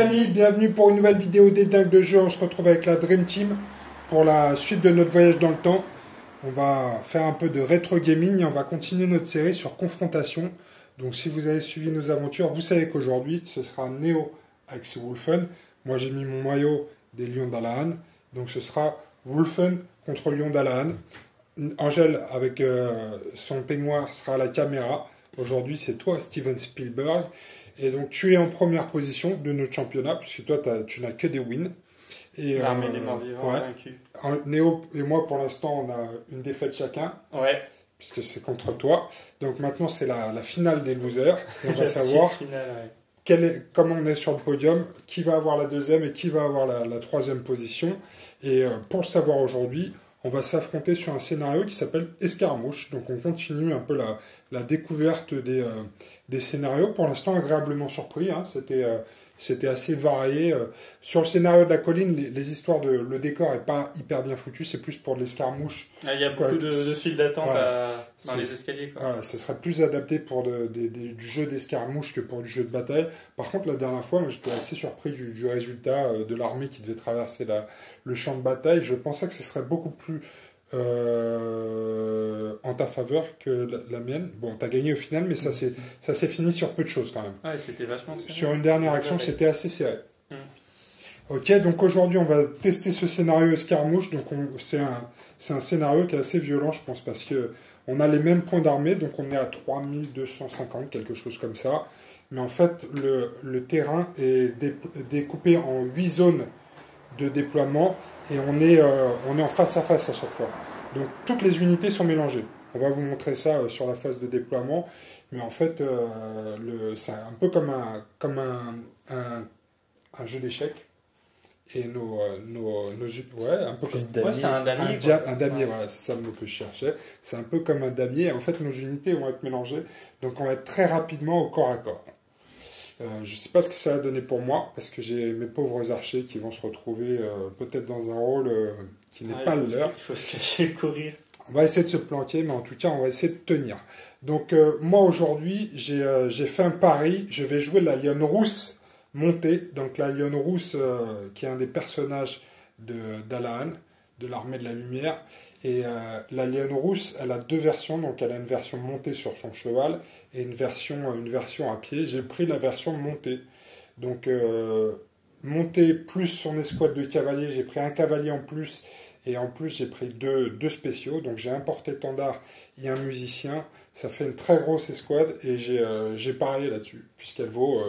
amis, bienvenue pour une nouvelle vidéo des dingues de jeu. On se retrouve avec la Dream Team pour la suite de notre voyage dans le temps. On va faire un peu de rétro gaming et on va continuer notre série sur confrontation. Donc si vous avez suivi nos aventures, vous savez qu'aujourd'hui ce sera Néo avec ses Wolfen. Moi j'ai mis mon maillot des Lions d'Alahan. Donc ce sera Wolfen contre Lions d'Alahan. Angèle avec son peignoir sera à la caméra. Aujourd'hui c'est toi Steven Spielberg. Et donc tu es en première position de notre championnat, puisque toi tu n'as que des wins. L'armée des morts vivants vaincue. Néo et moi pour l'instant on a une défaite chacun. Ouais. Puisque c'est contre toi. Donc maintenant c'est la finale des losers. Et on va savoir comment on est sur le podium, qui va avoir la deuxième et qui va avoir la troisième position. Et pour le savoir aujourd'hui, on va s'affronter sur un scénario qui s'appelle Escarmouche. Donc on continue un peu la découverte des scénarios. Pour l'instant, agréablement surpris. Hein. C'était assez varié. Sur le scénario de la colline, les histoires le décor n'est pas hyper bien foutu. C'est plus pour de l'escarmouche. Ah, il y a beaucoup de files d'attente dans les escaliers. Quoi. Voilà, ce serait plus adapté pour du jeu d'escarmouche que pour du jeu de bataille. Par contre, la dernière fois, j'étais assez surpris du résultat de l'armée qui devait traverser le champ de bataille. Je pensais que ce serait beaucoup plus en ta faveur que la mienne. Bon, t'as gagné au final, mais ça s'est fini sur peu de choses quand même. Ouais, c'était vachement serré. Sur une dernière action, c'était assez serré. Ok, donc aujourd'hui, on va tester ce scénario escarmouche. Donc c'est un scénario qui est assez violent, je pense, parce que on a les mêmes points d'armée, donc on est à 3250, quelque chose comme ça. Mais en fait, le terrain est découpé en 8 zones de déploiement et on est en face à face à chaque fois. Donc toutes les unités sont mélangées. On va vous montrer ça sur la phase de déploiement, mais en fait c'est un peu comme un jeu d'échecs. Et un peu comme c'est un damier. Un damier, voilà, c'est ça le mot que je cherchais. C'est un peu comme un damier. En fait, nos unités vont être mélangées, donc on va être très rapidement au corps à corps. Je ne sais pas ce que ça va donner pour moi, parce que j'ai mes pauvres archers qui vont se retrouver peut-être dans un rôle qui n'est pas le leur. Il faut se cacher et courir. On va essayer de se planquer, mais en tout cas, on va essayer de tenir. Donc, moi, aujourd'hui, j'ai fait un pari. Je vais jouer la lionne rousse montée. Donc, la lionne rousse, qui est un des personnages d'Alahan, de l'armée de la lumière. Et la lionne rousse, elle a deux versions. Donc, elle a une version montée sur son cheval et une version à pied. J'ai pris la version montée. Donc, montée plus son escouade de cavaliers. J'ai pris un cavalier en plus. Et en plus, j'ai pris deux spéciaux. Donc, j'ai un porte-étendard et un musicien. Ça fait une très grosse escouade. Et j'ai parié là-dessus. Puisqu'elle vaut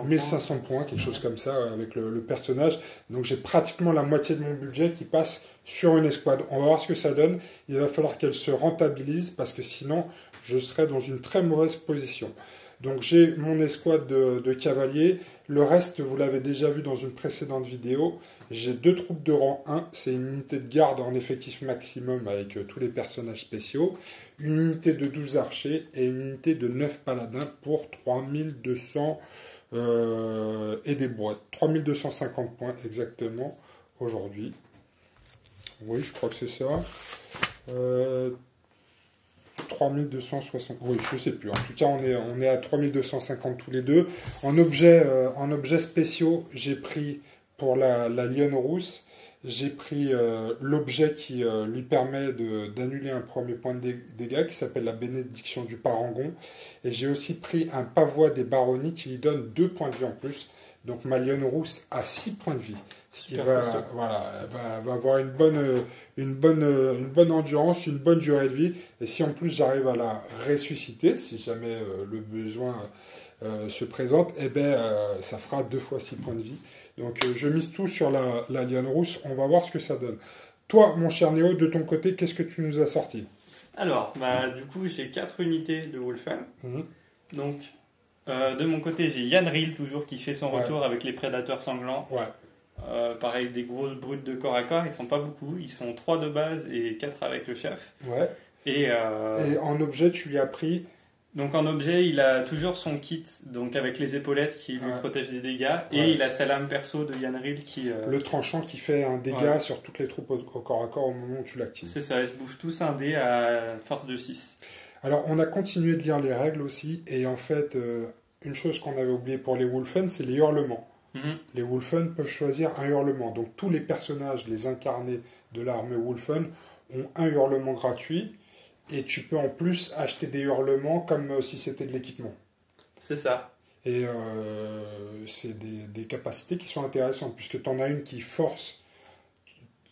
1500 points, quelque chose comme ça, avec le personnage. Donc, j'ai pratiquement la moitié de mon budget qui passe sur une escouade. On va voir ce que ça donne. Il va falloir qu'elle se rentabilise. Parce que sinon, je serai dans une très mauvaise position. Donc, j'ai mon escouade de cavaliers. Le reste, vous l'avez déjà vu dans une précédente vidéo. J'ai 2 troupes de rang 1, c'est une unité de garde en effectif maximum avec tous les personnages spéciaux, une unité de 12 archers et une unité de 9 paladins pour 3200 et des boîtes. 3250 points exactement aujourd'hui. Oui, je crois que c'est ça. 3260, oui, je sais plus. En tout cas, on est à 3250 tous les deux. En objets spéciaux, j'ai pris pour la lionne rousse, j'ai pris l'objet qui lui permet d'annuler un premier point de dégâts qui s'appelle la bénédiction du parangon. Et j'ai aussi pris un pavois des baronnies qui lui donne 2 points de vie en plus. Donc ma lionne rousse a 6 points de vie. Ce qui va avoir une bonne endurance, une bonne durée de vie. Et si en plus j'arrive à la ressusciter, si jamais le besoin se présente, ça fera 2 fois 6 points de vie. Donc je mise tout sur la lionne rousse. On va voir ce que ça donne. Toi, mon cher Néo, de ton côté, qu'est-ce que tu nous as sorti? Alors, du coup, j'ai 4 unités de Wolfen. Donc, de mon côté, j'ai Yanril, toujours, qui fait son retour avec les prédateurs sanglants. Pareil, des grosses brutes de corps à corps. Ils sont pas beaucoup. Ils sont 3 de base et 4 avec le chef. Et en objet, tu lui as pris... Donc en objet, il a toujours son kit, donc avec les épaulettes qui lui protègent des dégâts, et il a sa lame perso de Yanril qui... Le tranchant qui fait un dégât sur toutes les troupes au corps à corps au moment où tu l'actives. C'est ça, ils se bouffent tous un dé à force de 6. Alors on a continué de lire les règles aussi, et en fait, une chose qu'on avait oublié pour les Wulfen, c'est les hurlements. Les Wulfen peuvent choisir un hurlement. Donc tous les personnages, les incarnés de l'armée Wulfen, ont un hurlement gratuit. Et tu peux en plus acheter des hurlements comme si c'était de l'équipement. C'est ça. Et c'est des capacités qui sont intéressantes, puisque tu en as une qui force,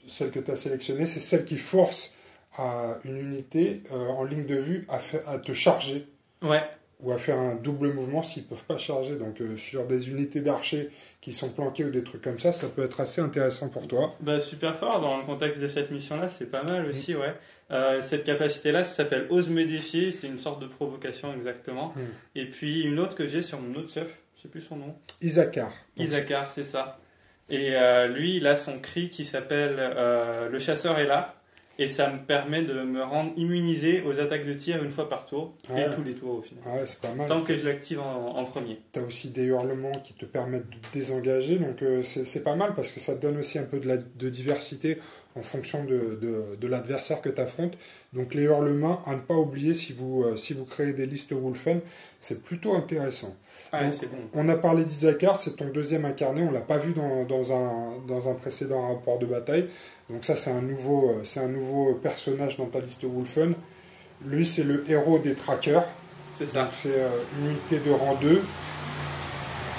celle que tu as sélectionnée, c'est celle qui force à une unité en ligne de vue à te charger. Ouais. Ou à faire un double mouvement s'ils ne peuvent pas charger. Donc sur des unités d'archers qui sont planquées ou des trucs comme ça peut être assez intéressant pour toi. Bah, super fort, dans le contexte de cette mission-là, c'est pas mal aussi, ouais. Cette capacité-là, ça s'appelle Ose me défier, c'est une sorte de provocation exactement. Et puis une autre que j'ai sur mon autre chef, je sais plus son nom. Isakar. Isakar, c'est ça. Et lui, il a son cri qui s'appelle Le chasseur est là. Et ça me permet de me rendre immunisé aux attaques de tir une fois par tour, et tous les tours au final. Ouais, c'est pas mal. Tant que je l'active en premier. Tu as aussi des hurlements qui te permettent de désengager, donc c'est pas mal parce que ça te donne aussi un peu de diversité en fonction de l'adversaire que tu affrontes. Donc les hurlements, à ne pas oublier si vous créez des listes Wulfen, c'est plutôt intéressant. Ouais, donc, c'est bon. On a parlé d'Isakar, c'est ton deuxième incarné, on l'a pas vu dans un précédent rapport de bataille. Donc ça c'est un nouveau personnage dans ta liste Wulfen. Lui c'est le héros des trackers. C'est ça. Donc c'est une unité de rang 2.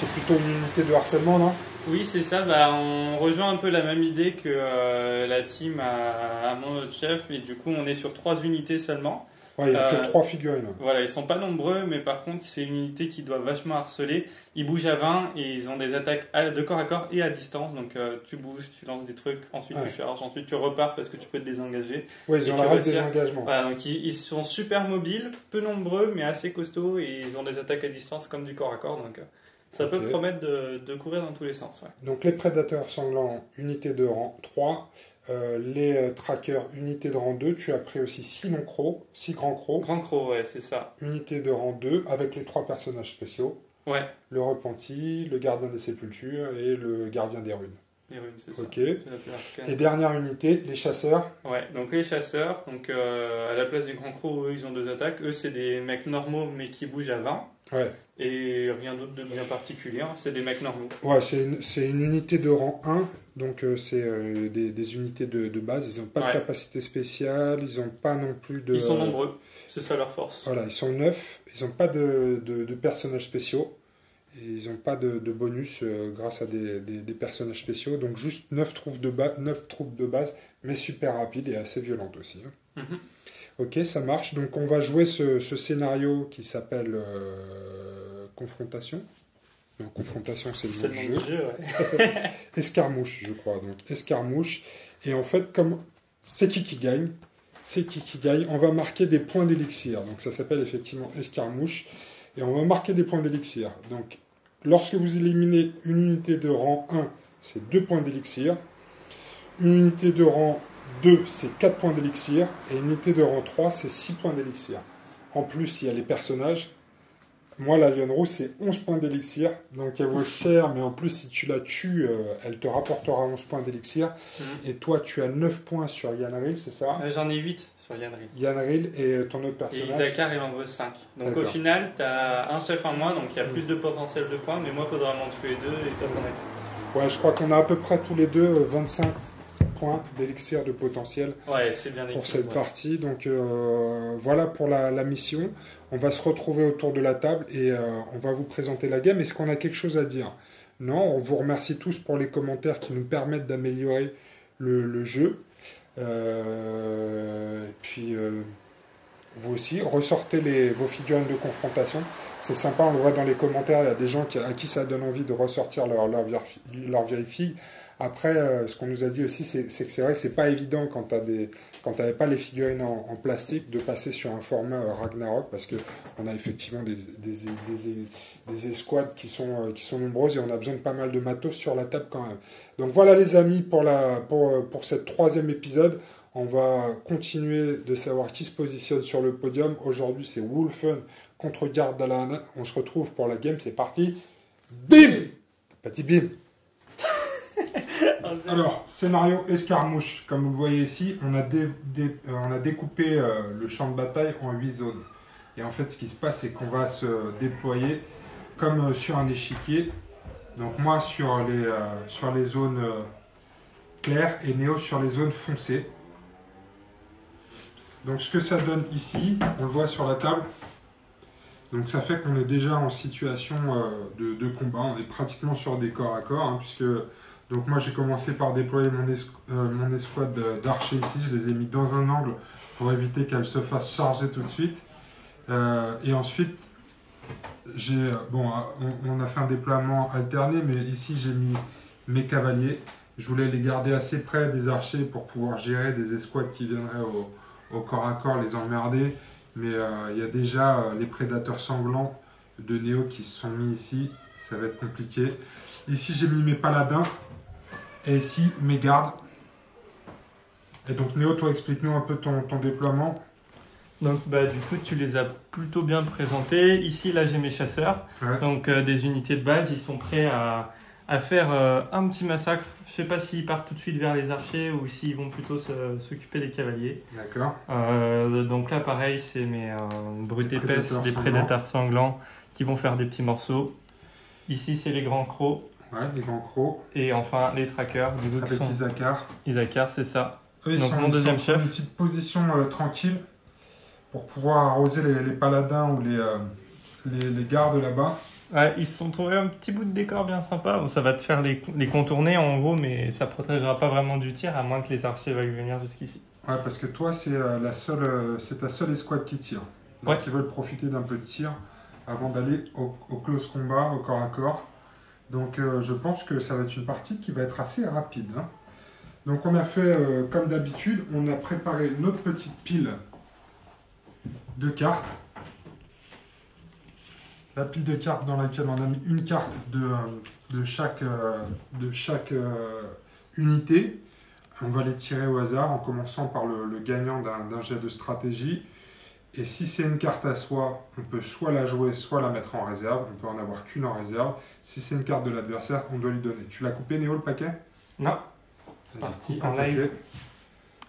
C'est plutôt une unité de harcèlement, non? Oui, c'est ça. Bah, on rejoint un peu la même idée que la team à mon autre chef. Et du coup, on est sur 3 unités seulement. Ouais, il n'y a que 3 figurines. Voilà, ils sont pas nombreux, mais par contre, c'est une unité qui doit vachement harceler. Ils bougent à 20 et ils ont des attaques de corps à corps et à distance. Donc, tu bouges, tu lances des trucs, ensuite tu charges, ensuite tu repars parce que tu peux te désengager. Ouais, ils ont la règle des engagements. Voilà, donc ils sont super mobiles, peu nombreux, mais assez costauds et ils ont des attaques à distance comme du corps à corps. Donc, ça peut promettre de courir dans tous les sens. Ouais. Donc, les prédateurs sanglants, unité de rang 3. Les trackers, unité de rang 2. Tu as pris aussi 6 grands crocs. Grand croc, ouais, c'est ça. Unité de rang 2 avec les 3 personnages spéciaux. Ouais. Le repenti, le gardien des sépultures et le gardien des runes. Les runes, c'est ça. Ok. Et dernière unité, les chasseurs. Ouais, donc les chasseurs, donc à la place des grands crocs, eux, ils ont 2 attaques. Eux, c'est des mecs normaux, mais qui bougent à 20. Ouais. Et rien d'autre de bien particulier, hein. C'est des mecs normaux. Ouais, c'est une unité de rang 1, donc c'est des unités de base. Ils n'ont pas de capacité spéciale, ils n'ont pas non plus de... Ils sont nombreux, c'est ça leur force. Voilà, ils sont 9, ils n'ont pas de personnages spéciaux, et ils n'ont pas de bonus grâce à des personnages spéciaux, donc juste 9 troupes de base, mais super rapides et assez violentes aussi. Hein. Ok, ça marche. Donc on va jouer ce scénario qui s'appelle Confrontation. Donc Confrontation, c'est le nom du jeu. Ouais. Escarmouche, je crois. Donc Escarmouche. Et en fait, comme c'est qui gagne, on va marquer des points d'élixir. Donc ça s'appelle effectivement Escarmouche. Et on va marquer des points d'élixir. Donc lorsque vous éliminez une unité de rang 1, c'est 2 points d'élixir. Une unité de rang 2, c'est 4 points d'élixir. Et une unité de rang 3, c'est 6 points d'élixir. En plus, il y a les personnages. Moi, la Lionne Rousse, c'est 11 points d'élixir. Donc, elle vaut cher. Mais en plus, si tu la tues, elle te rapportera 11 points d'élixir. Et toi, tu as 9 points sur Yanril, c'est ça? J'en ai 8 sur Yanril. Yanril et ton autre personnage? Et Isakar, il en veut 5. Donc, au final, tu as un chef en moins. Donc, il y a plus de potentiel de points. Mais moi, il faudra m'en tuer 2. Et toi, t'en as 4. Ouais, je crois qu'on a à peu près tous les deux 25 points d'élixir de potentiel pour cette partie. Donc voilà pour la mission. On va se retrouver autour de la table et on va vous présenter la game. Est-ce qu'on a quelque chose à dire? Non, on vous remercie tous pour les commentaires qui nous permettent d'améliorer le jeu. Et puis vous aussi, ressortez vos figurines de confrontation. C'est sympa, on le voit dans les commentaires, il y a des gens à qui ça donne envie de ressortir leur vieille fille. Après, ce qu'on nous a dit aussi, c'est que c'est vrai que c'est pas évident quand t'avais pas les figurines en plastique de passer sur un format Ragnarok, parce que on a effectivement des escouades qui sont nombreuses et on a besoin de pas mal de matos sur la table quand même. Donc voilà les amis pour cette 3e épisode. On va continuer de savoir qui se positionne sur le podium. Aujourd'hui, c'est Wulfen contre Gardaland. On se retrouve pour la game. C'est parti. Bim! Petit bim! Alors, scénario escarmouche. Comme vous le voyez ici, on a découpé le champ de bataille en 8 zones. Et en fait, ce qui se passe, c'est qu'on va se déployer comme sur un échiquier. Donc moi sur les zones claires et Néo sur les zones foncées. Donc ce que ça donne ici, on le voit sur la table. Donc ça fait qu'on est déjà en situation de combat, on est pratiquement sur des corps à corps, hein, puisque donc moi j'ai commencé par déployer mon escouade d'archers ici, je les ai mis dans un angle pour éviter qu'elles se fassent charger tout de suite. Et ensuite, on a fait un déploiement alterné, mais ici j'ai mis mes cavaliers. Je voulais les garder assez près des archers pour pouvoir gérer des escouades qui viendraient au corps à corps, les emmerder. Mais il y a déjà les prédateurs sanglants de Néo qui se sont mis ici. Ça va être compliqué. Ici, j'ai mis mes paladins. Et ici, mes gardes. Et donc, Néo, toi, explique-nous un peu ton déploiement. Donc, du coup, tu les as plutôt bien présentés. Ici, là, j'ai mes chasseurs. Ouais. Donc, des unités de base. Ils sont prêts à faire un petit massacre. Je sais pas s'ils partent tout de suite vers les archers ou s'ils vont plutôt s'occuper des cavaliers. D'accord. Donc là, pareil, c'est mes brutes épaisses, les prédateurs sanglants qui vont faire des petits morceaux. Ici, c'est les grands crocs. Ouais, les grands crocs. Et enfin, les trackers. Avec Isaacar. Isaacar, c'est ça. Eux, donc mon deuxième chef. Une petite position tranquille pour pouvoir arroser les paladins ou les gardes là-bas. Ouais, ils se sont trouvés un petit bout de décor bien sympa. Bon, ça va te faire les contourner en gros, mais ça protégera pas vraiment du tir, à moins que les archers veuillent venir jusqu'ici. Ouais, parce que toi, c'est ta seule escouade qui tire. Donc, ouais. Ils veulent profiter d'un peu de tir avant d'aller au close combat, au corps à corps. Donc, je pense que ça va être une partie qui va être assez rapide. Hein. Donc, on a fait comme d'habitude, on a préparé notre petite pile de cartes. La pile de cartes dans laquelle on a mis une carte de chaque unité. On va les tirer au hasard en commençant par le gagnant d'un jet de stratégie. Et si c'est une carte à soi, on peut soit la jouer, soit la mettre en réserve. On peut en avoir qu'une en réserve. Si c'est une carte de l'adversaire, on doit lui donner. Tu l'as coupé, Néo, le paquet? Non. C'est parti en live.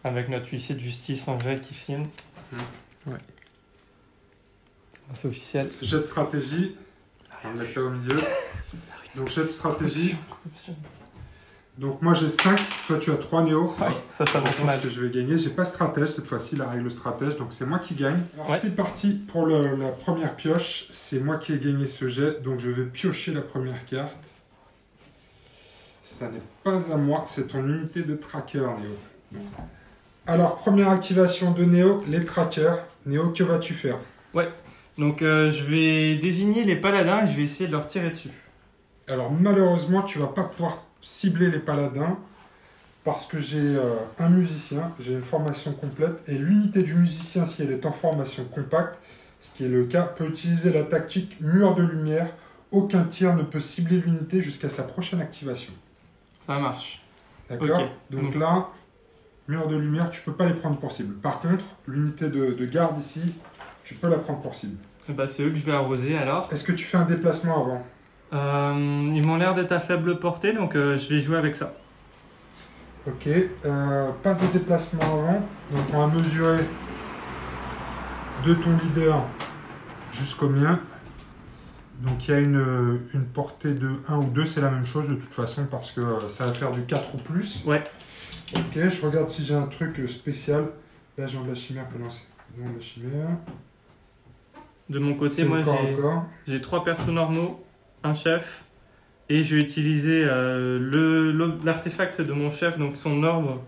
Avec notre huissier de justice en vrai qui filme. Ouais. C'est officiel. Jet de stratégie. On va mettre là au milieu. Donc jet de stratégie. Donc moi j'ai 5, toi tu as 3 Néo. Ouais, ça va je pense que je vais gagner. J'ai pas stratège cette fois-ci, la règle stratège, donc c'est moi qui gagne. Alors ouais. C'est parti pour la première pioche. C'est moi qui ai gagné ce jet, donc je vais piocher la première carte. Ça n'est pas à moi, c'est ton unité de tracker, Néo. Alors, première activation de Néo, les trackers. Néo, que vas-tu faire? Ouais. Donc je vais désigner les paladins et je vais essayer de leur tirer dessus. Alors malheureusement tu vas pas pouvoir cibler les paladins parce que j'ai un musicien, j'ai une formation complète et l'unité du musicien, si elle est en formation compacte, ce qui est le cas, peut utiliser la tactique mur de lumière. Aucun tir ne peut cibler l'unité jusqu'à sa prochaine activation. Ça marche. D'accord. Okay. Donc là, mur de lumière, tu peux pas les prendre pour cible. Par contre, l'unité de garde ici, tu peux la prendre pour cible. Bah, c'est eux que je vais arroser alors. Est-ce que tu fais un déplacement avant? Ils m'ont l'air d'être à faible portée, donc je vais jouer avec ça. Ok, pas de déplacement avant. Donc on va mesurer de ton leader jusqu'au mien. Donc il y a une portée de 1 ou 2, c'est la même chose de toute façon parce que ça va faire du 4 ou plus. Ouais. Ok, je regarde si j'ai un truc spécial. Là j'ai de la chimère pour lancer. Non, la chimère. De mon côté, moi j'ai 3 persos normaux, un chef, et je vais utiliser l'artefact de mon chef, donc son ordre,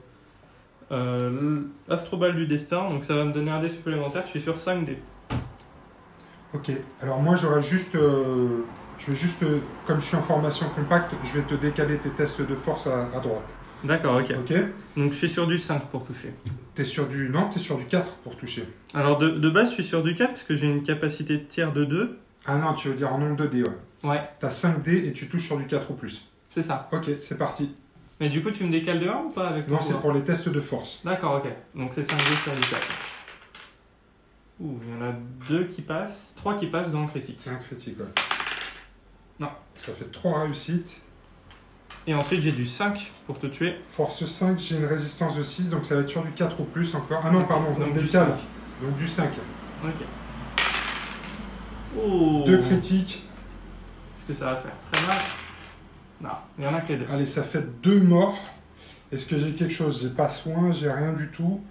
l'Astrobal du destin, donc ça va me donner un dé supplémentaire, je suis sur 5 dés. Ok, alors moi j'aurais juste, je vais juste, comme je suis en formation compacte, je vais te décaler tes tests de force à droite. D'accord, ok. Ok. Donc je suis sur du 5 pour toucher. Non, t'es sur du 4 pour toucher. Alors de base, je suis sur du 4 parce que j'ai une capacité de tir de 2. Ah non, tu veux dire en nombre de dés, ouais. Ouais. T'as 5 dés et tu touches sur du 4 ou plus. C'est ça. Ok, c'est parti. Mais du coup, tu me décales de 1 ou pas avec Non, c'est pour les tests de force. D'accord, ok. Donc c'est 5 dés sur du 4. Ouh, il y en a 2 qui passent, 3 qui passent dans le critique. C'est un critique, ouais. Non. Ça fait 3 réussites. Et ensuite, j'ai du 5 pour te tuer. Force 5, j'ai une résistance de 6, donc ça va être sur du 4 ou plus encore. Ah non, pardon, donc du 5. Donc du 5. Ok. Oh. 2 critiques. Est-ce que ça va faire très mal? Non, il y en a que 2. Allez, ça fait 2 morts. Est-ce que j'ai quelque chose? J'ai pas soin, j'ai rien du tout.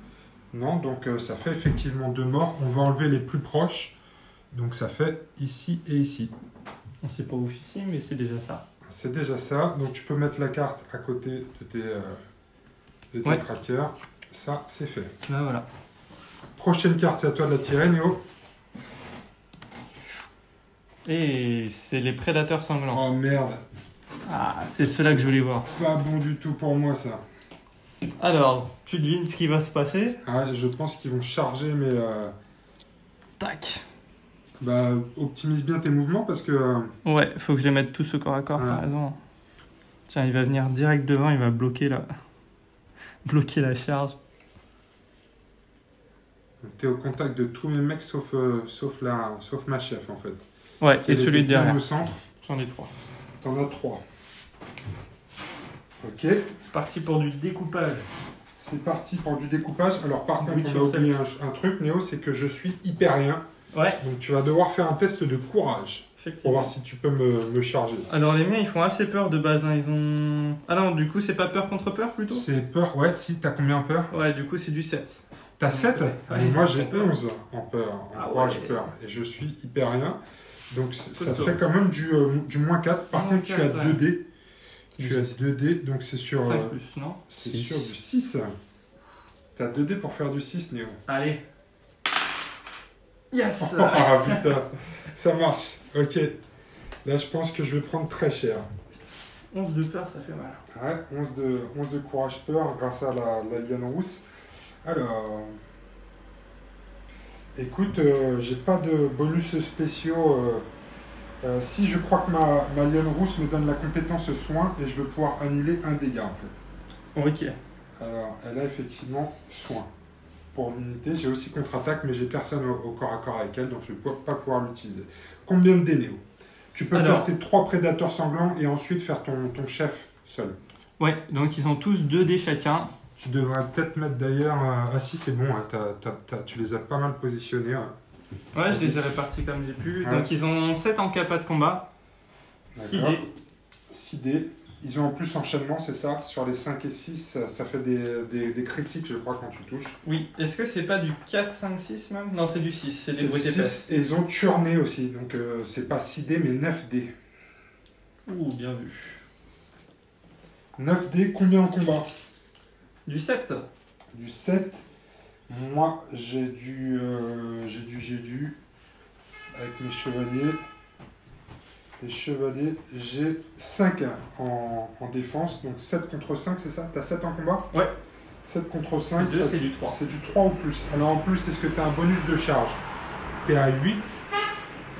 Non, donc ça fait effectivement 2 morts. On va enlever les plus proches. Donc ça fait ici et ici. C'est pas ouf ici, mais c'est déjà ça. C'est déjà ça. Donc tu peux mettre la carte à côté de tes trackers. Ça, c'est fait. Là, voilà. Prochaine carte, c'est à toi de la tirer, Néo. Et c'est les prédateurs sanglants. Oh merde. Ah, c'est ceux-là que je voulais voir. Pas bon du tout pour moi, ça. Alors, tu devines ce qui va se passer? Ah, je pense qu'ils vont charger, mais... Tac. Bah, optimise bien tes mouvements parce que... Ouais, faut que je les mette tous au corps à corps, t'as raison. Tiens, il va venir direct devant, il va bloquer la charge. T'es au contact de tous mes mecs sauf ma chef, en fait. Ouais, et celui de derrière. Au centre. J'en ai 3. T'en as 3. Ok. C'est parti pour du découpage. C'est parti pour du découpage. Alors par contre, on a oublié un truc, Néo, c'est que je suis hyperien. Ouais. Donc tu vas devoir faire un test de courage. Pour voir si tu peux me charger. Alors les miens, ils font assez peur de base. Hein. Ils ont... Ah non, du coup, c'est pas peur contre peur plutôt? C'est peur, ouais. Si, t'as combien en peur? Ouais, du coup, c'est du 7. T'as 7? Ouais. Moi, j'ai 11 en peur, en courage peur. Et je suis hyperien. Donc ça fait quand même du moins 4. Par contre, tu as 2D. Tu as 2D, donc c'est sur... 5 plus, non? C'est sur du 6. T'as 2D pour faire du 6, Néo. Allez. Yes. Ah putain, ça marche. Ok. Là, je pense que je vais prendre très cher. 11 de peur, ça fait mal. Ouais, 11 de courage peur grâce à la lionne rousse. Alors... Écoute, j'ai pas de bonus spéciaux. Si je crois que ma lionne rousse me donne la compétence soin et je veux pouvoir annuler un dégât en fait. Ok. Alors, elle a effectivement soin. Pour l'unité, j'ai aussi contre-attaque, mais j'ai personne au corps à corps avec elle, donc je ne vais pas pouvoir l'utiliser. Combien de dés, Néo? Tu peux faire tes 3 prédateurs sanglants et ensuite faire ton chef seul. Ouais, donc ils ont tous 2 dés chacun. Tu devrais peut-être mettre d'ailleurs... Ah si, c'est bon, hein, tu les as pas mal positionnés. Hein. Ouais, je les ai répartis comme j'ai pu. Ouais. Donc ils ont 7 en capa de combat. 6 dés. 6 dés. Ils ont en plus enchaînement, c'est ça? Sur les 5 et 6, ça fait des critiques, je crois, quand tu touches. Oui. Est-ce que c'est pas du 4, 5, 6 même? Non, c'est du 6. C'est des bruits épaisses. Et ils ont turné aussi, donc c'est pas 6 dés, mais 9 dés. Ouh, bien vu. 9 dés, combien en combat? Du 7. Du 7. Moi, j'ai dû, avec mes chevaliers. Les chevaliers, j'ai 5 en défense, donc 7 contre 5, c'est ça? T'as 7 en combat? Ouais. 7 contre 5, c'est du 3. C'est du 3 ou plus. Alors en plus, est-ce que tu as un bonus de charge? Tu es à 8,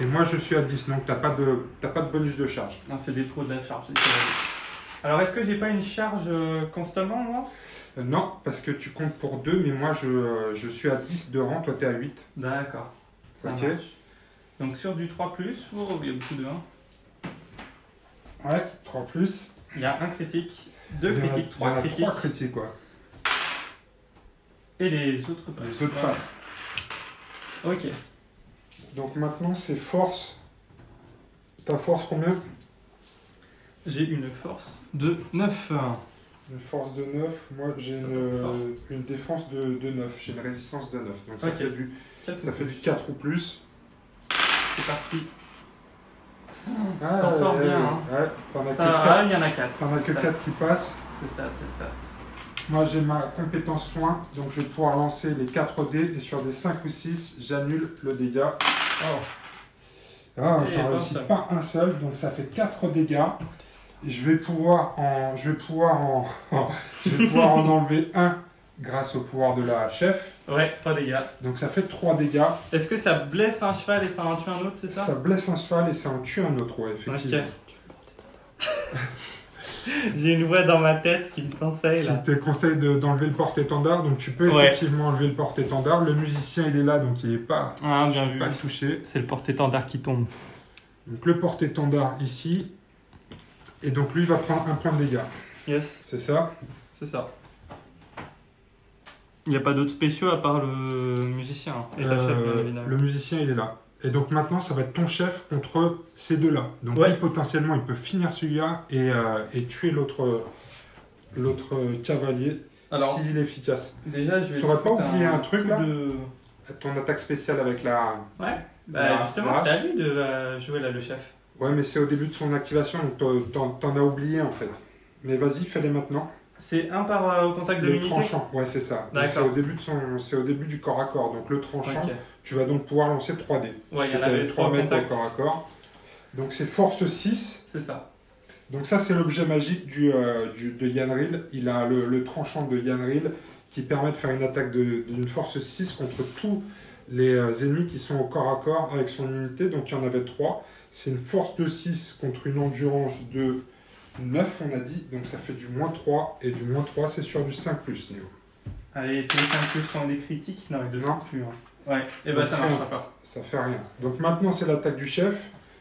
et moi je suis à 10, donc tu n'as pas de bonus de charge. Non, c'est des pros de la charge. Alors est-ce que j'ai pas une charge constamment, moi? Non, parce que tu comptes pour 2, mais moi je suis à 10 de rang, toi tu es à 8. D'accord. Ça marche. Donc sur du 3+, oh, il y a beaucoup de 1. Ouais, 3 plus. Il y a un critique, 2 critiques, 3 critiques. 3 critiques, quoi. Et les autres passent. Les autres passent. Ok. Donc maintenant, c'est force. Ta force combien? J'ai une force de 9. Une force de 9. Moi, j'ai une défense de 9. J'ai une résistance de 9. Donc ça fait du 4 ou plus. C'est parti. Ah, t'en sors bien. Hein. Ouais, t'en as que 4. Il y en a 4. T'en as que 4 qui passent. C'est stat. Moi, j'ai ma compétence soin, donc je vais pouvoir lancer les 4 dés et sur des 5 ou 6, j'annule le dégât. Oh. Ah, j'en réussis pas un seul, donc ça fait 4 dégâts. Et je vais pouvoir en enlever un grâce au pouvoir de la chef. Ouais, 3 dégâts. Donc ça fait 3 dégâts. Est-ce que ça blesse un cheval et ça en tue un autre, c'est ça? Ça blesse un cheval et ça en tue un autre, ouais, effectivement. Ok. J'ai une voix dans ma tête qui me conseille. Qui te conseille d'enlever le porte-étendard, donc tu peux effectivement enlever le porte-étendard. Le musicien il est là, donc il n'est pas, bien vu. Pas touché. C'est le porte-étendard qui tombe. Donc le porte-étendard ici, et donc lui il va prendre un point de dégâts. Yes. C'est ça? C'est ça. Il n'y a pas d'autres spéciaux à part le musicien et la chef, bien évidemment. Le musicien il est là. Et donc maintenant, ça va être ton chef contre ces deux-là. Donc lui, potentiellement, il peut finir celui-là et tuer l'autre cavalier s'il est efficace. Déjà, je vais... Tu n'aurais pas oublié un truc là ton attaque spéciale avec la... Ouais, justement, c'est à lui de jouer là, le chef. Ouais, mais c'est au début de son activation, donc t'en as oublié en fait. Mais vas-y, fais-les maintenant. C'est un par au contact de l'unité. Le tranchant, ouais, c'est ça. C'est au début du corps à corps. Donc le tranchant, tu vas donc pouvoir lancer 3 dés. Ouais, il y en avait 3 mecs contacts. au corps à corps. Donc c'est force 6. C'est ça. Donc ça, c'est l'objet magique de Yanril. Il a le tranchant de Yanril qui permet de faire une attaque d'une force 6 contre tous les ennemis qui sont au corps à corps avec son unité. Donc il y en avait 3. C'est une force de 6 contre une endurance de 9, on a dit. Donc ça fait du -3. Et du -3, c'est sur du 5+, Néo. Allez, tous les 5+ sont des critiques. Non, ils ne sont plus. Hein. Ouais, et bah ça marchera pas. Ça fait rien. Donc maintenant, c'est l'attaque du chef.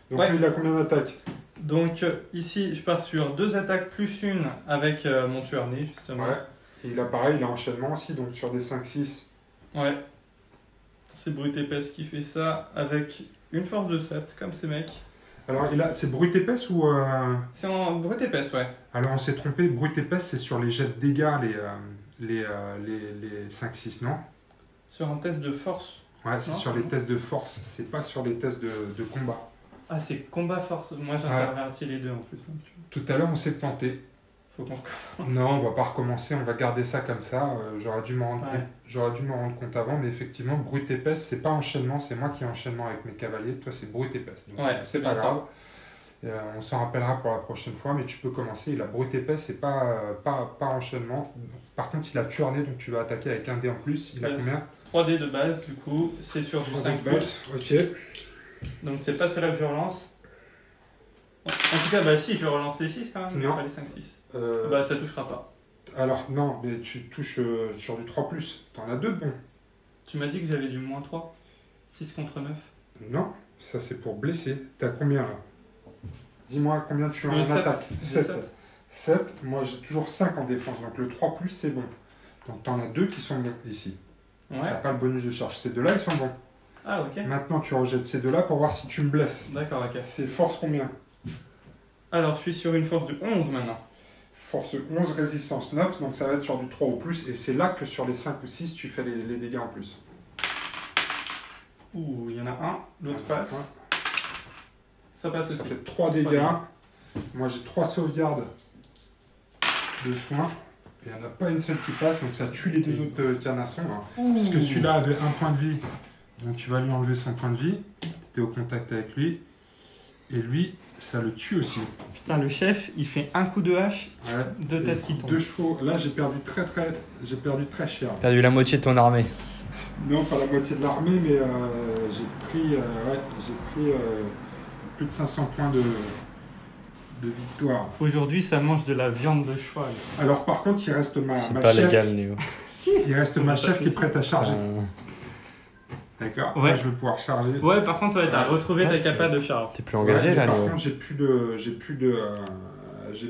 Donc lui, il a combien d'attaques? Donc ici, je pars sur 2 attaques plus une avec mon tueur né, justement. Ouais. Et il a pareil, il a enchaînement aussi, donc sur des 5-6. Ouais. C'est brute épaisse qui fait ça avec une force de 7, comme ces mecs. Alors, c'est brute épaisse ou... C'est en brute épaisse, ouais. Alors, on s'est trompé, brute épaisse, c'est sur les jets de dégâts, les 5-6, non? Sur un test de force. Ouais, c'est sur les tests de force, c'est pas sur les tests de combat. Ah, c'est combat force. Moi, j'intervertis les deux en plus. Donc... Tout à l'heure, on s'est planté. Faut qu'on recommence. Non, on va pas recommencer, on va garder ça comme ça. J'aurais dû me rendre compte avant, mais effectivement, brute épaisse, c'est pas enchaînement, c'est moi qui ai enchaînement avec mes cavaliers. Toi, c'est brute épaisse. Donc, c'est pas grave. On s'en rappellera pour la prochaine fois, mais tu peux commencer. Il a brute épaisse, c'est pas enchaînement. Par contre, il a tueur né, donc tu vas attaquer avec un dé en plus. Il a combien? 3 dés de base, du coup, c'est sur du 5+. Ok. Donc c'est pas celui-là que je relance. En tout cas, bah si, je relance les 6 quand même, non. pas les 5-6. Bah ça touchera pas. Alors non, mais tu touches sur du 3+. T'en as 2 de bons. Tu m'as dit que j'avais du -3. 6 contre 9. Non, ça c'est pour blesser. T'as combien là? Dis-moi combien tu as en attaque. 7. 7. Moi j'ai toujours 5 en défense, donc le 3+, c'est bon. Donc t'en as 2 qui sont bons ici. Ouais. T'as pas le bonus de charge. Ces deux-là, ils sont bons. Ah, ok. Maintenant, tu rejettes ces deux-là pour voir si tu me blesses. D'accord, ok. C'est force combien? Alors, je suis sur une force de 11 maintenant. Force 11, résistance 9, donc ça va être sur du 3 ou plus. Et c'est là que sur les 5 ou 6, tu fais les dégâts en plus. Ouh, il y en a un, l'autre passe. Ouais. Ça passe aussi. Ça fait 3 dégâts. Moi, j'ai 3 sauvegardes de soins. Il n'y en a pas une seule qui passe, donc ça tue les 2 autres canassons. Parce que celui-là avait 1 point de vie. Donc tu vas lui enlever son point de vie. Tu étais au contact avec lui. Et lui, ça le tue aussi. Putain, le chef, il fait un coup de hache, 2 têtes qui tombent. 2 chevaux. Là, j'ai perdu très cher. Perdu la moitié de ton armée. Non, pas la moitié de l'armée, mais j'ai pris plus de 500 points de victoire. Aujourd'hui, ça mange de la viande de cheval. Alors par contre, il reste ma chef. C'est pas légal, Néo. Il reste ma chef qui est prête à charger. D'accord. Ouais. Là, je vais pouvoir charger. Ouais, par contre, t'as retrouvé ta capa de charge. T'es plus engagé là, Par Néo. contre, j'ai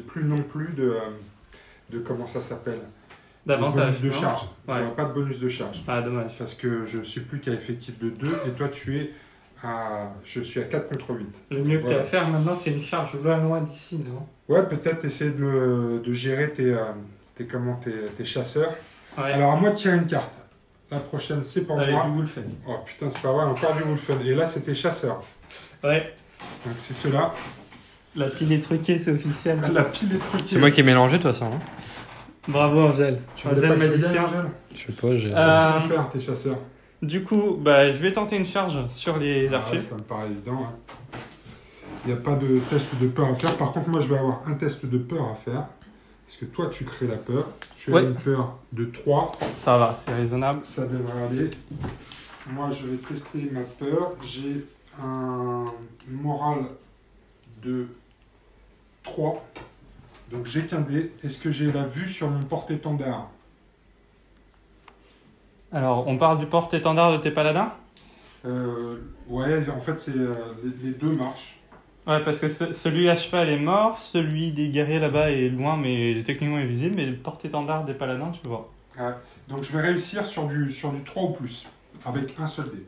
plus non plus de comment ça s'appelle. D'avantage. De charge. Ouais. J'aurai pas de bonus de charge. Ah, dommage. Parce que je suis plus qu'à effectif de 2 et toi tu es je suis à 4 contre 8. Le mieux que tu as à faire maintenant, c'est une charge loin d'ici, non? Ouais, peut-être essayer de gérer tes chasseurs. Ouais. Alors à moi de tirer une carte. La prochaine, c'est pour Allez, moi. du Wolfen. Oh putain, c'est pas vrai, encore du Wolfen. Et là, c'était chasseur. Ouais. Donc c'est ceux-là. La pile est truquée, c'est officiel. La pile est truquée. C'est moi qui ai mélangé, de toute façon. Hein. Bravo, Angèle. Angèle magicien. Je sais pas, j'ai... Qu'est-ce qu'ils vont faire, tes chasseurs? Du coup, bah, je vais tenter une charge sur les archers. Ouais, ça me paraît évident. Hein. Il n'y a pas de test de peur à faire. Par contre, moi, je vais avoir un test de peur à faire. Parce que toi, tu crées la peur. Tu as une peur de 3. Ça va, c'est raisonnable. Ça devrait aller. Moi, je vais tester ma peur. J'ai un moral de 3. Donc, j'ai qu'un dé. Est-ce que j'ai la vue sur mon porte-étendard? Alors, on parle du porte-étendard de tes paladins? Ouais, en fait, c'est les deux marches. Ouais, parce que celui à cheval est mort, celui des guerriers là-bas est loin, mais techniquement invisible, mais le porte-étendard des paladins, tu peux voir. Ouais. Donc, je vais réussir sur du 3 ou plus, avec un seul dé.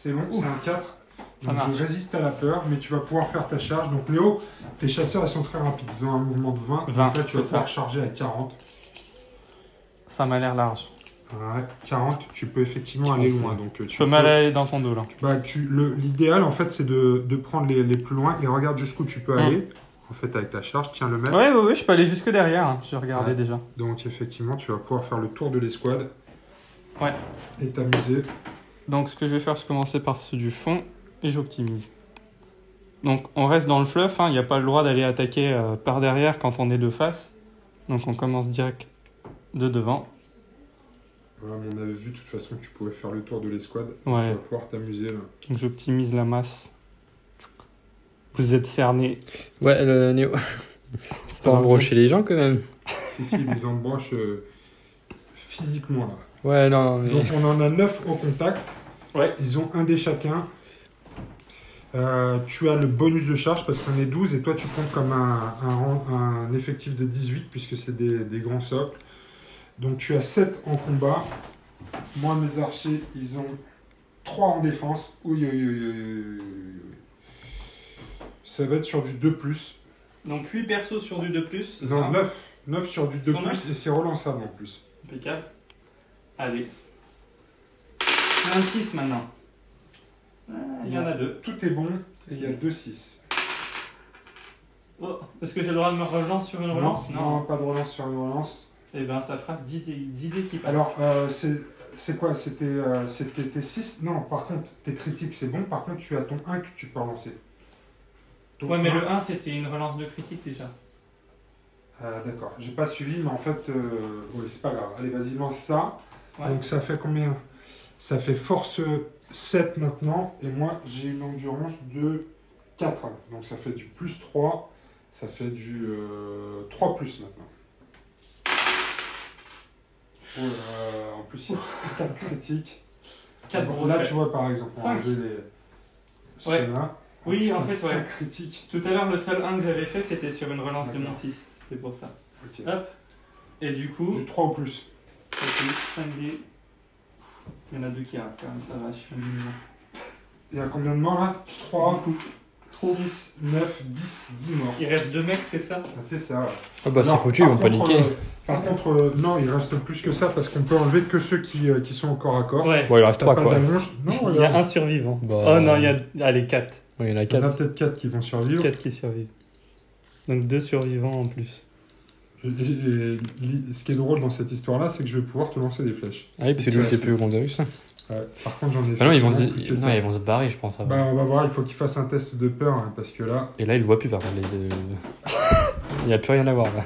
C'est bon, c'est un 4. Donc marche. je résiste à la peur, mais tu vas pouvoir faire ta charge. Donc Léo, tes chasseurs, ils sont très rapides. Ils ont un mouvement de 20. 20, donc là, tu vas c'est pouvoir ça. charger à 40. Ça m'a l'air large. Ouais, 40, tu peux effectivement aller loin. Donc, Je peux mal aller dans ton dos, là. Bah, l'idéal, en fait, c'est de prendre les plus loin et regarde jusqu'où tu peux aller. En fait, avec ta charge, tiens le mètre. Ouais, je peux aller jusque derrière. Hein. J'ai regardé déjà. Donc, effectivement, tu vas pouvoir faire le tour de l'escouade. Ouais. Et t'amuser. Donc, ce que je vais faire, c'est commencer par ceux du fond et j'optimise. Donc, on reste dans le fluff. Il n'y a pas le droit d'aller attaquer par derrière quand on est de face. Donc, on commence direct de devant. Voilà, on avait vu de toute façon que tu pouvais faire le tour de l'escouade. Ouais. Tu vas pouvoir t'amuser là. Donc, j'optimise la masse. Vous êtes cerné. Ouais, le Néo. C'est pas embrocher les gens quand même. Si, les embroches physiquement là. Ouais, non. Mais... Donc on en a 9 au contact. Ouais. Ils ont un dé chacun. Tu as le bonus de charge parce qu'on est 12 et toi tu comptes comme un effectif de 18 puisque c'est des grands socles. Donc tu as 7 en combat. Moi mes archers ils ont 3 en défense. Oui. Ça va être sur du 2+. Donc 8 persos sur du 2+. C'est Non, ça 9 sur du 2+, et c'est relançable en plus. Impeccable. Allez. Un 6 maintenant. Il y en a 2. Tout est bon, et il y a 2 6. Oh, est-ce que j'ai le droit de me relancer sur une relance? Non, pas de relance sur une relance. Eh ben ça fera 10 dés qui passent. Alors, c'est quoi? C'était tes 6? Non, par contre, tes critiques c'est bon, par contre tu as ton 1 que tu peux relancer. Ouais, mais le 1 c'était une relance de critique déjà. D'accord, j'ai pas suivi, mais en fait, oui, c'est pas grave. Allez, vas-y, lance ça. Ouais. Donc ça fait combien? Ça fait force 7 maintenant, et moi j'ai une endurance de 4. Donc ça fait du +3, ça fait du 3+ maintenant. En plus, il y a 4 critiques. 4 gros Là, traits. tu vois, par exemple, on va 5. enlever ceux-là. Oui, en fait, 5 ouais. critiques. Tout à l'heure, le seul 1 que j'avais fait, c'était sur une relance de mon 6. C'était pour ça. Ok. Hop. Et du coup, Du 3 ou plus. ça fait 5 dés. Il y en a 2 qui arrivent quand même, ça va, je suis mignon. Il y a combien de morts là? 3, 6, 9, 10 morts. Il reste 2 mecs, c'est ça? Ah, c'est ça, ouais. Ah bah c'est Alors, foutu, ils vont paniquer. Par contre, non, il reste plus que ça parce qu'on peut enlever que ceux qui sont au corps à corps. Ouais. Bon, il reste T'as 3 pas quoi. d'allonge. Non, Il y a un survivant. Bah, Oh non, il y a. Allez, 4. Ouais, il y en a Il y en a 4. peut-être 4 qui vont survivre. 4 qui survivent. Donc 2 survivants en plus. Et ce qui est drôle dans cette histoire-là, c'est que je vais pouvoir te lancer des flèches. Ah oui, parce que lui, t'es plus gros Darius. Ouais. Par contre, j'en ai Ah non, ils vont, effectivement plus que non, ils vont se barrer, je pense. Bah, on va voir, il faut qu'il fasse un test de peur, hein, parce que là... Et là, il le voit plus par contre. Il n'y a plus rien à voir là.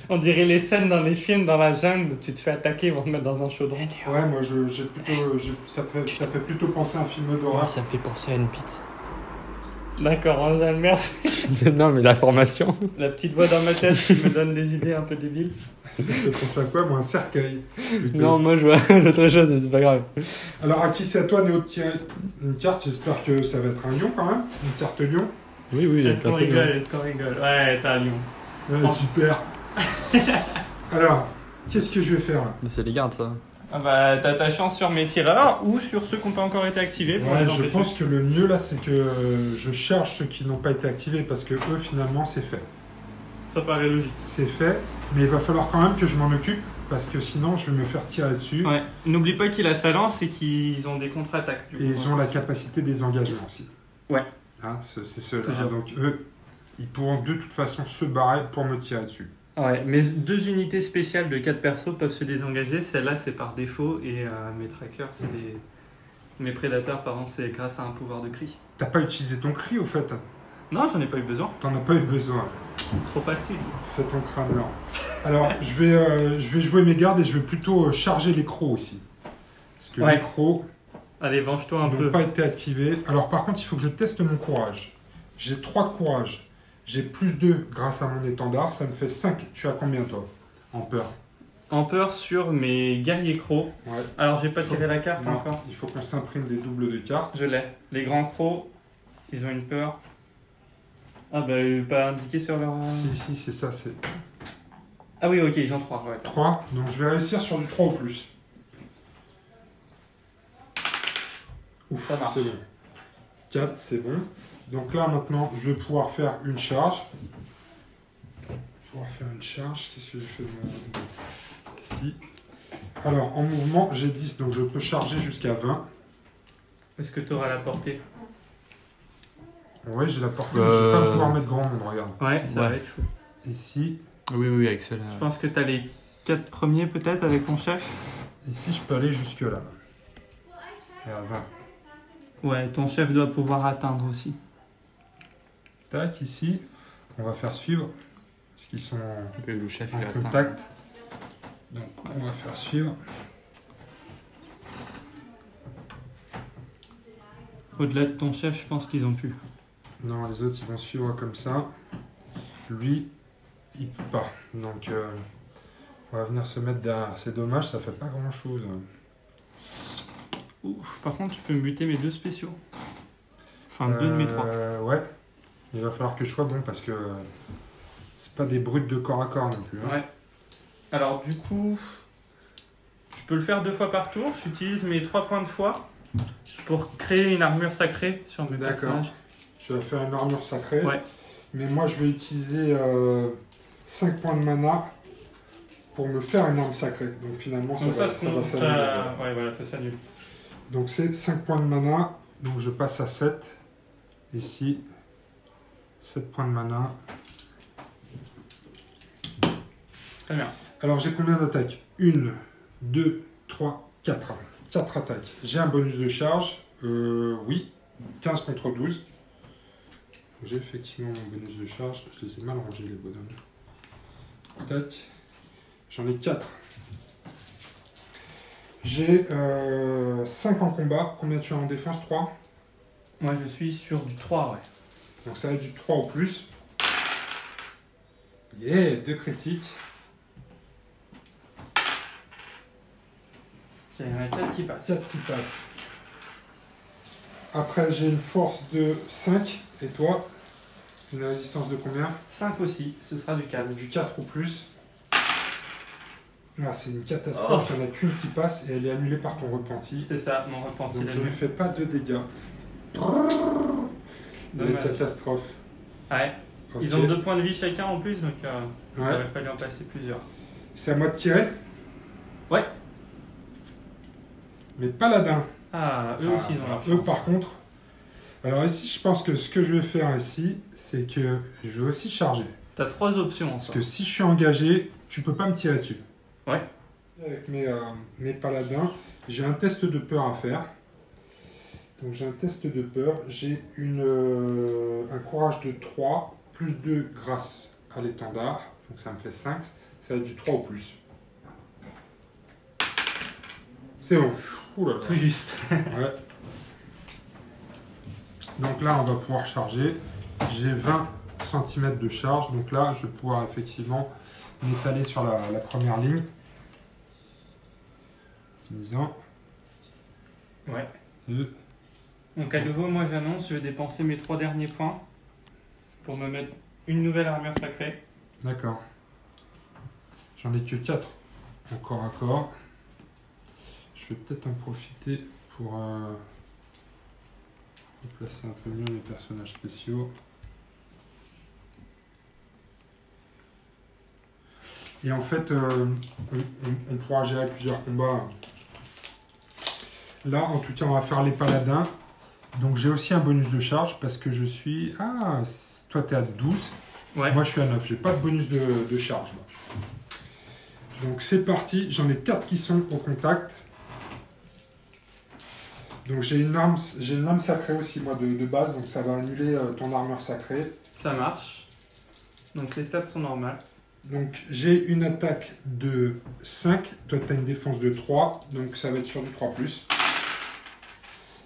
On dirait les scènes dans les films, dans la jungle, tu te fais attaquer, ils vont te mettre dans un chaudron. Ouais, moi, ça fait plutôt penser à un film d'horreur. Ça me fait penser à une pizza. D'accord, Angèle, merci. Non, mais la formation. La petite voix dans ma tête qui me donne des idées un peu débiles. Ça fait penser à quoi? Moi, un cercueil. plutôt. Non, moi je vois autre chose, c'est pas grave. Alors, à qui c'est à toi, Néo, de tirer une carte? J'espère que ça va être un lion, quand même. Une carte lion. Oui, oui, Est-ce qu'on rigole? Est-ce qu'on rigole? Ouais, t'as un lion. Ouais, super. Alors, qu'est-ce que je vais faire, là? Mais c'est les gardes ça. Ah bah, t'as ta chance sur mes tireurs ou sur ceux qui n'ont pas encore été activés. Pour Ouais, les je empêcher. pense que le mieux, là, c'est que je charge ceux qui n'ont pas été activés, parce que eux, finalement, c'est fait. Ça paraît logique. C'est fait, mais il va falloir quand même que je m'en occupe, parce que sinon, je vais me faire tirer dessus. Ouais. N'oublie pas qu'il a sa lance et qu'ils ont des contre-attaques. Et ils ont la capacité des engagements aussi. Ouais. Hein, c'est ceux-là. Toujours. Donc eux, ils pourront de toute façon se barrer pour me tirer dessus. Ouais, mes 2 unités spéciales de 4 persos peuvent se désengager. Celle-là, c'est par défaut. Et mes trackers, c'est des. Mes prédateurs, pardon, c'est grâce à un pouvoir de cri. T'as pas utilisé ton cri au fait? Non, j'en ai pas eu besoin. T'en as pas eu besoin. Trop facile. Fais ton crâne là. Alors je vais jouer mes gardes et je vais plutôt charger les crocs ici. Parce que Ouais. les crocs Allez, venge-toi un n'ont peu. pas été activés. Alors par contre, il faut que je teste mon courage. J'ai 3 de courage. J'ai +2 grâce à mon étendard. Ça me fait 5. Tu as combien toi? En peur? En peur sur mes guerriers crocs. Ouais. Alors, j'ai pas tiré la carte Non, encore. il faut qu'on s'imprime des doubles de cartes. Je l'ai. Les grands crocs, ils ont une peur. Ah bah, pas indiqué sur leur... Si, c'est ça, c'est Ah oui, ok, ils ont 3. Ouais. 3. Donc je vais réussir sur du 3 ou plus. Ouf, ça marche. C'est bon. 4, c'est bon. Donc là, maintenant, je vais pouvoir faire une charge. Qu'est-ce que j'ai fait de mon... Ici. Alors, en mouvement, j'ai 10, donc je peux charger jusqu'à 20. Est-ce que tu auras la portée? Oui, j'ai la portée, mais je vais pas pouvoir mettre grand monde, regarde. Ouais, ça va être chaud. Ici. Oui, avec cela. Je pense que tu as les 4 premiers peut-être avec ton chef. Ici, je peux aller jusque là. Et à 20. Ouais, ton chef doit pouvoir atteindre aussi. Tac, ici, on va faire suivre. Parce qu'ils sont le chef, en contact. Donc, on va faire suivre. Au-delà de ton chef, je pense qu'ils ont pu. Non, les autres, ils vont suivre comme ça. Lui, il peut pas. Donc, on va venir se mettre derrière. C'est dommage, ça fait pas grand-chose. Ouf, par contre, tu peux me buter mes 2 spéciaux. Enfin, 2 de mes 3. Ouais. Il va falloir que je sois bon parce que c'est pas des brutes de corps à corps non plus. Hein. Ouais. Alors, du coup, je peux le faire 2 fois par tour. J'utilise mes 3 points de foi pour créer une armure sacrée sur mes personnages. Je vais faire une armure sacrée. Ouais. Mais moi, je vais utiliser 5 points de mana pour me faire une arme sacrée. Donc finalement, ça va s'annuler. Ouais, voilà, ça s'annule. Donc c'est 5 points de mana. Donc je passe à 7. Ici, 7 points de mana. Très bien. Alors j'ai combien d'attaques? 1, 2, 3, 4. 4 attaques. J'ai un bonus de charge. Oui. 15 contre 12. J'ai effectivement mon bonus de charge. Je les ai mal rangés les bonhommes. Tac. J'en ai 4. J'ai 5 en combat. Combien tu as en défense? 3. Moi je suis sur du 3, ouais. Donc ça va être du 3 au plus. Yeah, 2 critiques. Il y en a 4 qui passent. 4 qui passent. Après j'ai une force de 5. Et toi? Une résistance de combien? 5 aussi, ce sera du 4. Du 4 ou plus. Ah, c'est une catastrophe, il n'y en a qu'une qui passe et elle est annulée par ton repenti. C'est ça, mon repenti. Donc je ne fais pas de dégâts. Une catastrophe. Ouais. Okay. Ils ont 2 points de vie chacun en plus, donc il aurait fallu en passer plusieurs. C'est à moi de tirer? Ouais. Mais paladin. Ah, eux aussi ils ont leur chance. Eux par contre. Alors ici, je pense que ce que je vais faire ici, c'est que je vais aussi charger. T'as 3 options en Parce que si je suis engagé, tu peux pas me tirer dessus. Ouais. Avec mes paladins, j'ai un test de peur à faire. Donc j'ai un test de peur. J'ai un courage de 3, plus 2 grâce à l'étendard. Donc ça me fait 5. Ça va être du 3 au plus. C'est bon. Ouh là là. Tout juste. Ouais. Donc là, on va pouvoir charger. J'ai 20 cm de charge. Donc là, je vais pouvoir effectivement m'étaler sur la première ligne. Disons. Ouais. 2. Donc à nouveau, moi j'annonce, je vais dépenser mes 3 derniers points pour me mettre une nouvelle armure sacrée. D'accord. J'en ai que 4 en corps à corps. Je vais peut-être en profiter pour placer un peu mieux mes personnages spéciaux. Et en fait, on pourra gérer plusieurs combats. Là, en tout cas, on va faire les paladins. Donc, j'ai aussi un bonus de charge parce que je suis... Ah, toi, tu es à 12. Ouais. Moi, je suis à 9. J'ai pas de bonus de charge. Là. Donc, c'est parti. J'en ai 4 qui sont au contact. Donc, j'ai une arme sacrée aussi, moi, de base. Donc, ça va annuler ton armure sacrée. Ça marche. Donc, les stats sont normales. Donc, j'ai une attaque de 5. Toi, tu as une défense de 3. Donc, ça va être sur du 3+.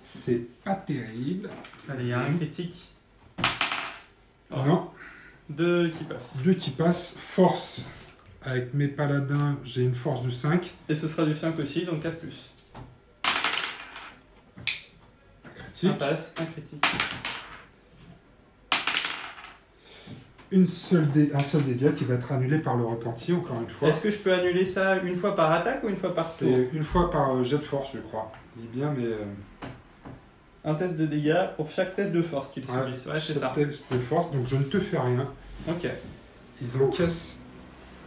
C'est pas terrible. Allez, il y a un critique. Oh. Non. 2 qui passent. 2 qui passent. Force. Avec mes paladins, j'ai une force de 5. Et ce sera du 5 aussi, donc 4+. Un critique. Un passe, un critique. Un seul dégât qui va être annulé par le repenti, encore une fois. Est-ce que je peux annuler ça une fois par attaque ou une fois par tour? C'est une fois par jet de force, je crois. Je dis bien, mais... un test de dégâts pour chaque test de force qu'ils subissent. Ouais, c'est ça. Test de force, donc je ne te fais rien. Ok. Ils encaissent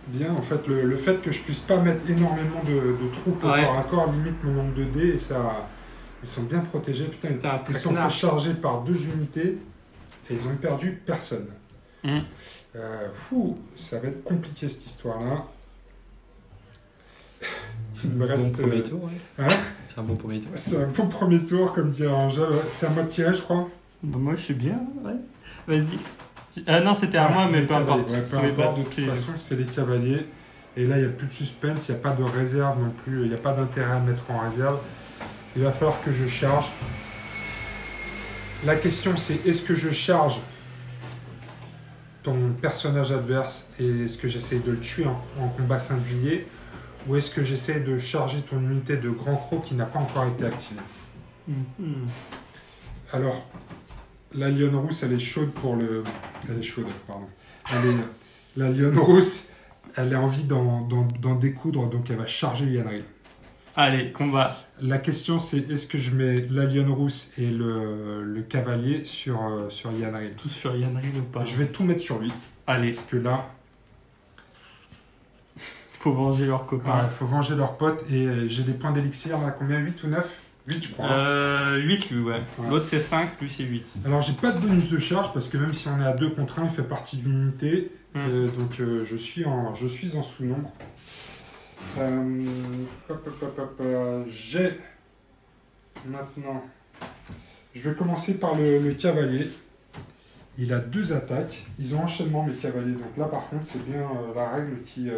bien, en fait, le fait que je puisse pas mettre énormément de troupes au corps à corps limite mon nombre de dés et ça, ils sont bien protégés. Putain, ils sont fait charger par 2 unités et ils ont perdu personne. Ça va être compliqué cette histoire-là. Il me reste. Bon premier tour, ouais. Hein, c'est un bon premier tour. C'est un bon premier tour, comme dit Angèle. C'est à moi de tirer, je crois. Bah, moi, je suis bien, ouais. Vas-y. Ah non, c'était à moi, mais peu importe. Ouais, peu importe, de toute façon, c'est les cavaliers. Et là, il n'y a plus de suspense, il n'y a pas de réserve non plus, il n'y a pas d'intérêt à mettre en réserve. Il va falloir que je charge. La question, c'est est-ce que je charge ton personnage adverse et est-ce que j'essaie de le tuer en combat singulier ou est-ce que j'essaie de charger ton unité de grand croc qui n'a pas encore été activée. Alors, la lionne rousse, elle est chaude pour le... Elle est chaude, pardon. La lionne rousse, elle a envie d'en découdre, donc elle va charger Yanril. Allez, combat. La question, c'est est-ce que je mets la lionne rousse et le cavalier sur Yanril. Tous sur Yanril ou pas? Je vais tout mettre sur lui. Allez. Parce que là... Faut venger leurs copains. Ouais, faut venger leurs potes. Et j'ai des points d'élixir, là, combien? 8 ou 9? 8, je crois. 8, lui, ouais. L'autre, c'est 5, lui, c'est 8. Alors, j'ai pas de bonus de charge, parce que même si on est à 2 contre 1, il fait partie d'une unité. Donc, je suis en sous-nombre. J'ai... Maintenant... Je vais commencer par le cavalier. Il a 2 attaques. Ils ont enchaînement, mes cavaliers. Donc là, par contre, c'est bien la règle qui...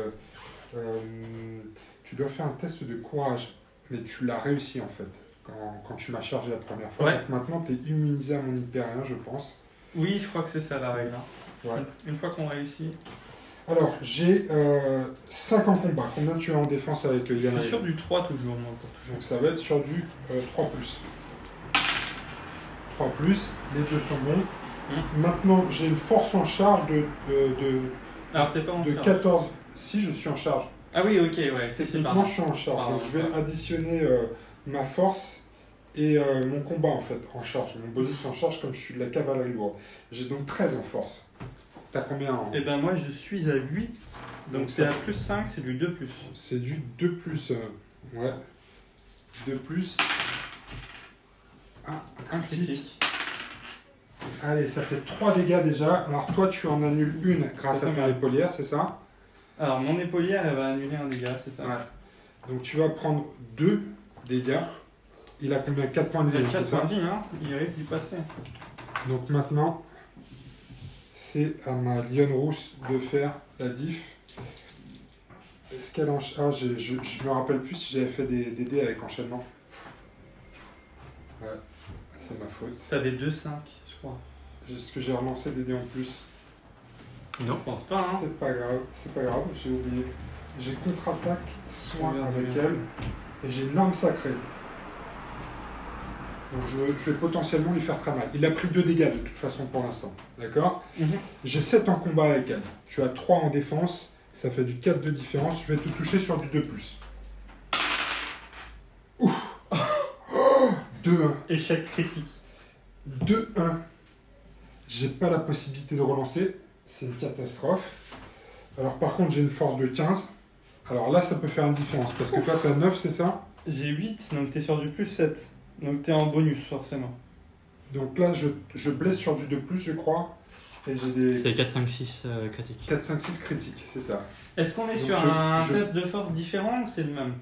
tu dois faire un test de courage. Mais tu l'as réussi, en fait, quand tu m'as chargé la première fois. Ouais. Donc maintenant, tu es immunisé à mon hyperien, je pense. Oui, je crois que c'est ça, la règle. Hein. Ouais. Une fois qu'on réussit... Alors, j'ai 5 en combat. Combien tu as en défense avec Yann? Je suis sur du 3 toujours, moi. Donc ça va être sur du 3+. 3+, les deux sont bons. Maintenant, j'ai une force en charge Alors, t'es pas en charge. 14. Si, je suis en charge. Ah oui, ok, ouais. Techniquement, je suis en charge. Pardon, donc, je vais additionner ma force et mon combat, en fait, en charge. Mon bonus en charge, comme je suis de la cavalerie lourde. J'ai donc 13 en force. T'as combien en... Eh ben, moi, je suis à 8. Donc, c'est à plus 5, c'est du 2+. C'est du 2+. Ouais. 2+. Un critique. Allez, ça fait 3 dégâts déjà. Alors toi, tu en annules une grâce à ton épaulière, c'est ça? Alors, mon épaulière, elle va annuler un dégât, c'est ça? Ouais. Donc tu vas prendre 2 dégâts. Il a combien? 4 points de vie, c'est ça? 4 points de vie, hein. Il risque d'y passer. Donc maintenant, c'est à ma lionne rousse de faire la diff. Est-ce qu'elle enchaîne? Ah, je me rappelle plus si j'avais fait des dés avec enchaînement. Ouais, c'est ma faute. T'avais 2-5, je crois. Est-ce que j'ai relancé des dés en plus? Non, je pense pas. Hein. C'est pas grave, j'ai oublié. J'ai contre-attaque, soin avec elle, et j'ai une arme sacrée. Donc je vais potentiellement lui faire très mal. Il a pris 2 dégâts de toute façon pour l'instant, d'accord? J'ai 7 en combat avec elle. Tu as 3 en défense, ça fait du 4 de différence. Je vais te toucher sur du 2+. Ouf. 2-1. Échec critique. 2-1. J'ai pas la possibilité de relancer. C'est une catastrophe. Alors par contre, j'ai une force de 15. Alors là, ça peut faire une différence. Parce que toi, t'as 9, c'est ça? J'ai 8, donc t'es sur du plus 7. Donc t'es en bonus, forcément. Donc là, je blesse sur du 2+, je crois. Et j'ai des... C'est 4, 5, 6 critiques. 4, 5, 6 critiques, c'est ça. Est-ce qu'on est Donc sur un test de force différent ou c'est le même?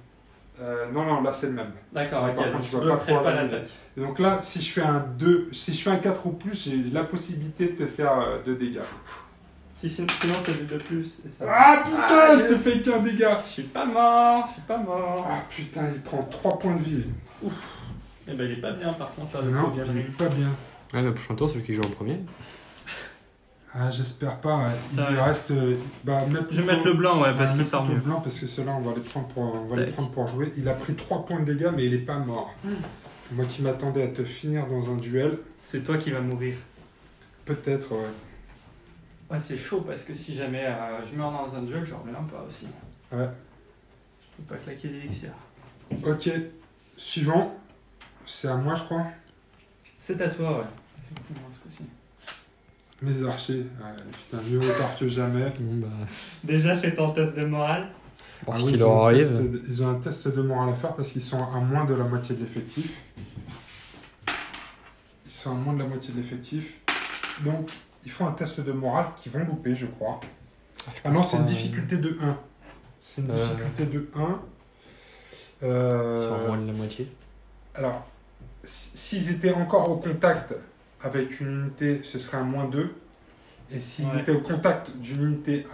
Non, là c'est le même. D'accord, ok, donc donc tu vas pas l'attaque. Donc là, si je fais un 2, si je fais un 4 ou plus, j'ai la possibilité de te faire 2 dégâts. Sinon c'est du 2+. Et ça... Ah putain, je te fais qu'un dégât. Je suis pas mort. Ah putain, il prend 3 points de vie. Ouf. Eh ben il est pas bien par contre là, le non, il est pas bien. Ouais, le prochain tour, celui qui joue en premier. Ah, j'espère pas. Ouais. Il lui reste. Je vais mettre le blanc, ouais, parce qu'il sort mieux. Le blanc, parce que ceux-là, on va les prendre pour jouer. Il a pris 3 points de dégâts, mais il est pas mort. Moi qui m'attendais à te finir dans un duel. C'est toi qui vas mourir. Peut-être, ouais. Ouais, c'est chaud parce que si jamais je meurs dans un duel, je reviens pas aussi. Ouais. Je peux pas claquer d'élixir. Ok. Suivant. C'est à moi, je crois. C'est à toi, ouais. Effectivement, ce coup-ci. Mes archers, putain, mieux vaut tard que jamais. Bon, bah... Déjà, fais ton test de morale. Parce qu'il leur arrive. Ils ont un test de morale à faire parce qu'ils sont à moins de la moitié de l'effectif. Ils sont à moins de la moitié de l'effectif. Donc, ils font un test de morale qu'ils vont louper, je crois. Ah non, c'est une difficulté de 1. C'est une difficulté de 1. Ils sont à moins de la moitié. Alors, s'ils étaient encore au contact avec une unité, ce serait un moins 2. Et s'ils étaient au contact d'une unité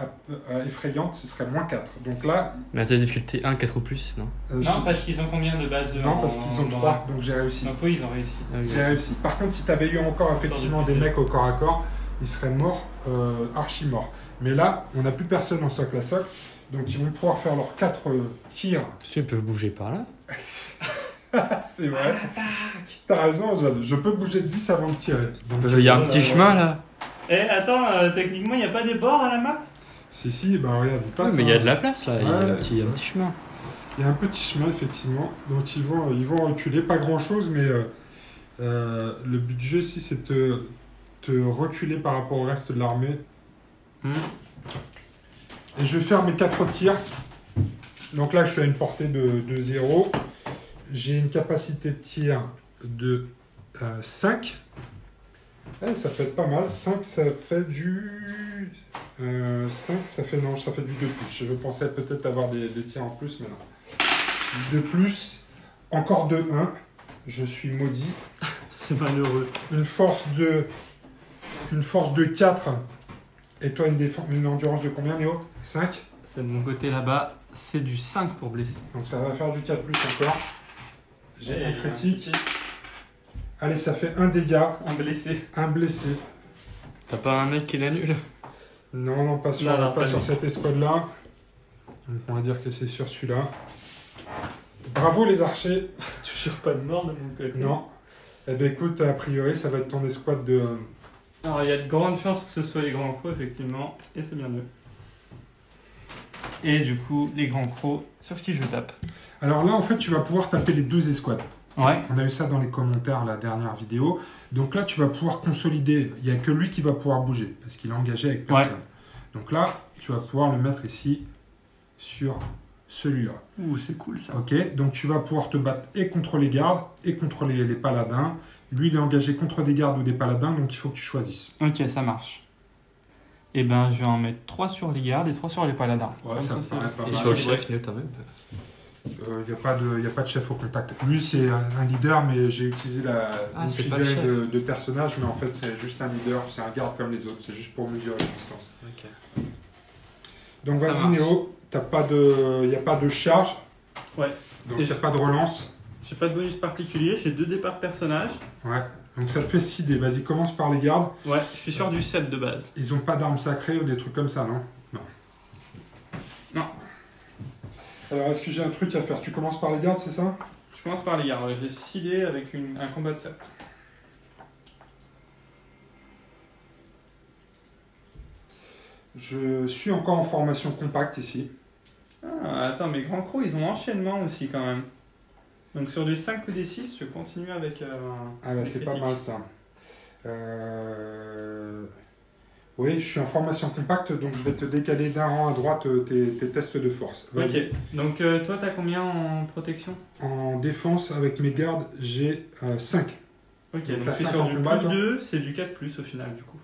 effrayante, ce serait moins 4. Donc là... Mais la difficulté 1, 4 ou plus, non non, parce qu'ils ont combien de bases de... Non, parce qu'ils ont 3, donc j'ai réussi. Donc oui, ils ont réussi. J'ai réussi. Par contre, si tu avais eu encore effectivement des mecs au corps à corps, ils seraient morts, archi morts. Mais là, on n'a plus personne en socle à socle, donc ils vont pouvoir faire leurs 4 tirs. Si ils peuvent bouger par là. C'est vrai. T'as raison, je peux bouger de 10 avant de tirer. Il y a un petit chemin là. Eh, attends, techniquement, il n'y a pas des bords à la map? Si, bah regarde, il passe. Mais il y a de la place là, il y a un petit chemin. Il y a un petit chemin, effectivement. Donc ils vont reculer, pas grand chose, mais le but du jeu ici, c'est de te reculer par rapport au reste de l'armée. Et je vais faire mes 4 tirs. Donc là, je suis à une portée de 0. J'ai une capacité de tir de 5. Ouais, ça peut être pas mal. 5, ça fait du... 5, ça fait du 2+. Je pensais peut-être avoir des tirs en plus, mais non. 2+, encore de 1. Je suis maudit. C'est malheureux. Une force de 4. Et toi, une endurance de combien, Néo? 5? C'est de mon côté là-bas. C'est du 5 pour blesser. Donc ça va faire du 4+, encore. J'ai un critique. Allez, ça fait un dégât. Un blessé. Un blessé. T'as pas un mec qui l'annule? Non, pas sur cette escouade-là. Donc on va dire que c'est sur celui-là. Bravo les archers. Toujours pas de mort de mon côté. Non. Eh bien écoute, a priori, ça va être ton escouade de... Alors il y a de grandes chances que ce soit les grands crocs, effectivement. Et c'est bien eux. Et du coup, les grands crocs, sur qui je tape? Alors là, en fait, tu vas pouvoir taper les 2 escouades. Ouais. On a eu ça dans les commentaires, la dernière vidéo. Donc là, tu vas pouvoir consolider. Il n'y a que lui qui va pouvoir bouger, parce qu'il est engagé avec personne. Ouais. Donc là, tu vas pouvoir le mettre ici, sur celui-là. Ouh, c'est cool ça. Ok, donc tu vas pouvoir te battre et contre les gardes, et contre les paladins. Lui, il est engagé contre des gardes ou des paladins, donc il faut que tu choisisses. Ok, ça marche. Et ben, je vais en mettre 3 sur les gardes et 3 sur les paladins. Ouais, ça paraît pas mal. Et sur le chef, notamment. Il n'y a pas de chef au contact. Lui, c'est un leader, mais j'ai utilisé une figure de personnage, mais en fait, c'est juste un leader, c'est un garde comme les autres, c'est juste pour mesurer la distance. Okay. Donc vas-y, Néo, il n'y a pas de charge, ouais. Donc il n'y a pas de relance. J'ai pas de bonus particulier, j'ai 2 départs personnage. Ouais, donc ça te fait 6 dés. Vas-y, commence par les gardes. Ouais, je suis sur du 7 de base. Ils n'ont pas d'armes sacrées ou des trucs comme ça, non? Non. Alors, est-ce que j'ai un truc à faire? Tu commences par les gardes, c'est ça? Je commence par les gardes. J'ai 6 dés avec un combat de 7. Je suis encore en formation compacte ici. Ah, attends, mes grands crocs, ils ont enchaînement aussi quand même. Donc sur des 5 ou des 6, je continue avec ah bah c'est pas mal ça. Oui, je suis en formation compacte, donc je vais te décaler d'un rang à droite tes tests de force. Ok, donc toi t'as combien en protection? En défense, avec mes gardes, j'ai 5. Ok, donc je suis sur du combat, plus 2, c'est du 4+, au final du coup.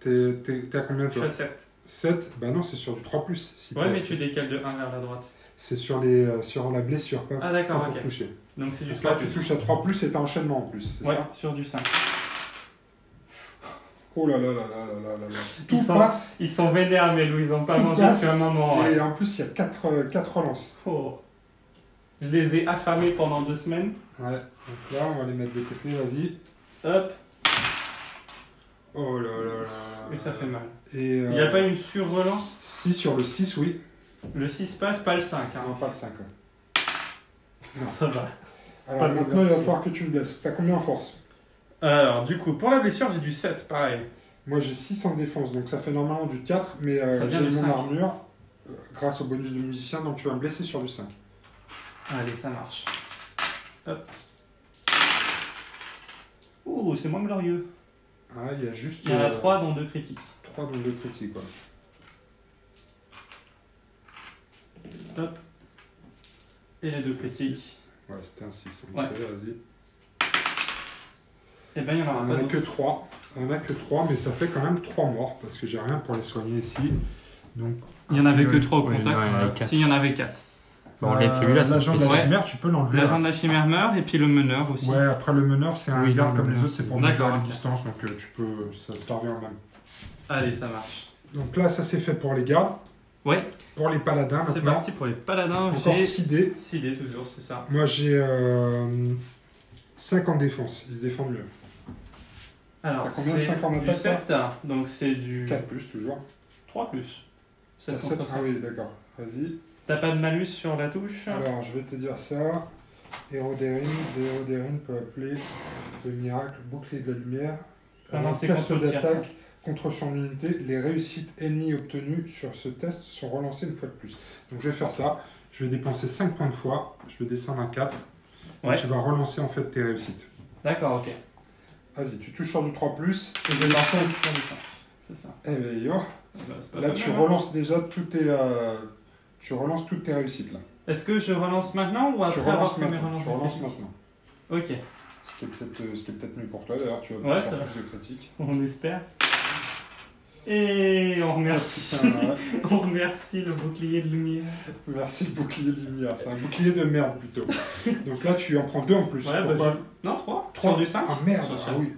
T'es à combien toi? Je suis à 7. 7? Bah non, c'est sur du 3+. Si ouais, mais tu décales de 1 vers la droite. C'est sur la blessure, pas, ah, d'accord, pas pour ok. toucher. Donc c'est du 3+. Là, tu touches à 3+, et t'as enchaînement en plus, c'est ouais, ça? sur du 5. Oh là là là là là là là. Tout passe. Ils sont vénères, mais Lou, ils n'ont pas mangé depuis un moment. Et en plus, il y a 4 relances. Oh. Je les ai affamés pendant 2 semaines. Ouais, donc là, on va les mettre de côté, vas-y. Hop. Oh là là là. Et ça fait mal. Et il n'y a pas une sur-relance? Si, sur le 6, oui. Le 6 passe, pas le 5. Hein. Non, pas le 5. Non, ça va. Alors maintenant, il va falloir que tu le blesses. T'as combien en force? Alors, du coup, pour la blessure, j'ai du 7, pareil. Moi, j'ai 6 en défense, donc ça fait normalement du 4, mais j'ai mon armure, grâce au bonus de musicien, donc tu vas me blesser sur du 5. Allez, ça marche. Hop. Ouh, Oh, c'est moins glorieux. Ah, il y a juste... Il y en a 3 dont 2 critiques. 3 dont 2 critiques, quoi. Hop. Et les 2 critiques. Ouais, c'était un 6. Ouais. Vas-y. Et ben, il y en aura pas. Il n'y en a que 3. Il n'y en a que 3, mais ça fait quand même 3 morts, parce que j'ai rien pour les soigner ici. Donc, il n'y en avait que 3 au contact. Ouais, si, il y en avait 4. Bon, on lève celui-là, l'agent de la chimère, tu peux l'enlever. L'agent de la chimère meurt, et puis le meneur aussi. Ouais, après le meneur, c'est un garde comme les autres, c'est pour mesurer la distance, donc tu peux, ça revient même. Allez, ça marche. Donc là, ça c'est fait pour les gardes. Ouais. Pour les paladins maintenant. C'est parti pour les paladins. Encore 6 dés. 6 dés toujours, c'est ça. Moi j'ai 5 en défense, ils se défendent mieux. Alors, t'as combien 5 en attaque? 7, donc c'est du... 4 plus toujours. 3 plus. 7 7. Ah oui, d'accord. Vas-y. T'as pas de malus sur la touche? Alors, je vais te dire ça. Hérodérine peut appeler le miracle bouclier de la lumière. Alors, test d'attaque contre son unité. Les réussites ennemies obtenues sur ce test sont relancées une fois de plus. Donc, je vais faire ça. Je vais dépenser 5 points de foi. Je vais descendre à 4. Ouais. Tu vas relancer en fait tes réussites. D'accord, ok. Vas-y, tu touches sur du 3+. Et je lance 5 sur du 5. C'est ça. Eh bien, yo. Bah, là, tu relances déjà toutes tes... Tu relances toutes tes réussites là. Est-ce que je relance maintenant ou après avoir fait mes relances? Je relance maintenant. Ok. Ce qui est peut-être mieux pour toi d'ailleurs, tu vas faire plus de critiques. On espère. Et on remercie. On remercie le bouclier de lumière. Merci le bouclier de lumière, c'est un bouclier de merde plutôt. Donc là tu en prends 2 en plus. Ouais, non, 3. 3 sur du 5. Ah merde, ah oui.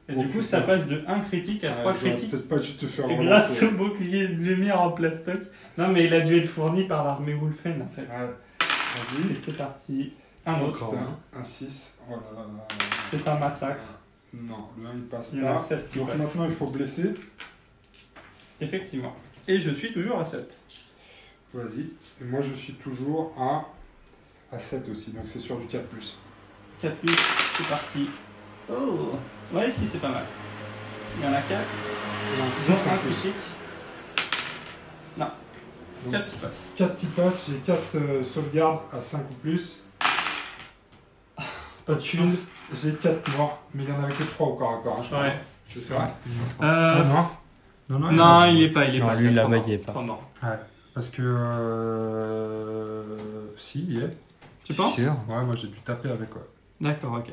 Et du coup, ça passe de 1 critique à 3 critiques. Peut-être pas dû te faire relancer. Grâce au bouclier de lumière en plastoc. Non, mais il a dû être fourni par l'armée Wolfen en fait. Vas-y. Et c'est parti. Un autre. Un 6. Oh là là là. C'est un massacre. Non, le 1 il passe il y en a 7 qui donc passent. maintenant il faut blesser. Effectivement. Et je suis toujours à 7. Vas-y. Et moi je suis toujours à 7 aussi, donc c'est sur du 4+. 4+, c'est parti. Oh. Ouais, si, c'est pas mal. Il y en a 4. Dont 5 critiques. Non. Donc, 4 qui passent. 4 qui passent, j'ai 4 sauvegardes à 5 ou plus. Pas de chance. J'ai 4 morts, mais il n'y en avait que 3 au corps à corps. Hein, ouais. C'est ça. Non, il est pas. Lui, là-bas, il est pas. 3 morts. Ouais. Parce que. Si, il y est. Tu penses? Sûr. Ouais, moi j'ai dû taper avec quoi. D'accord, ok.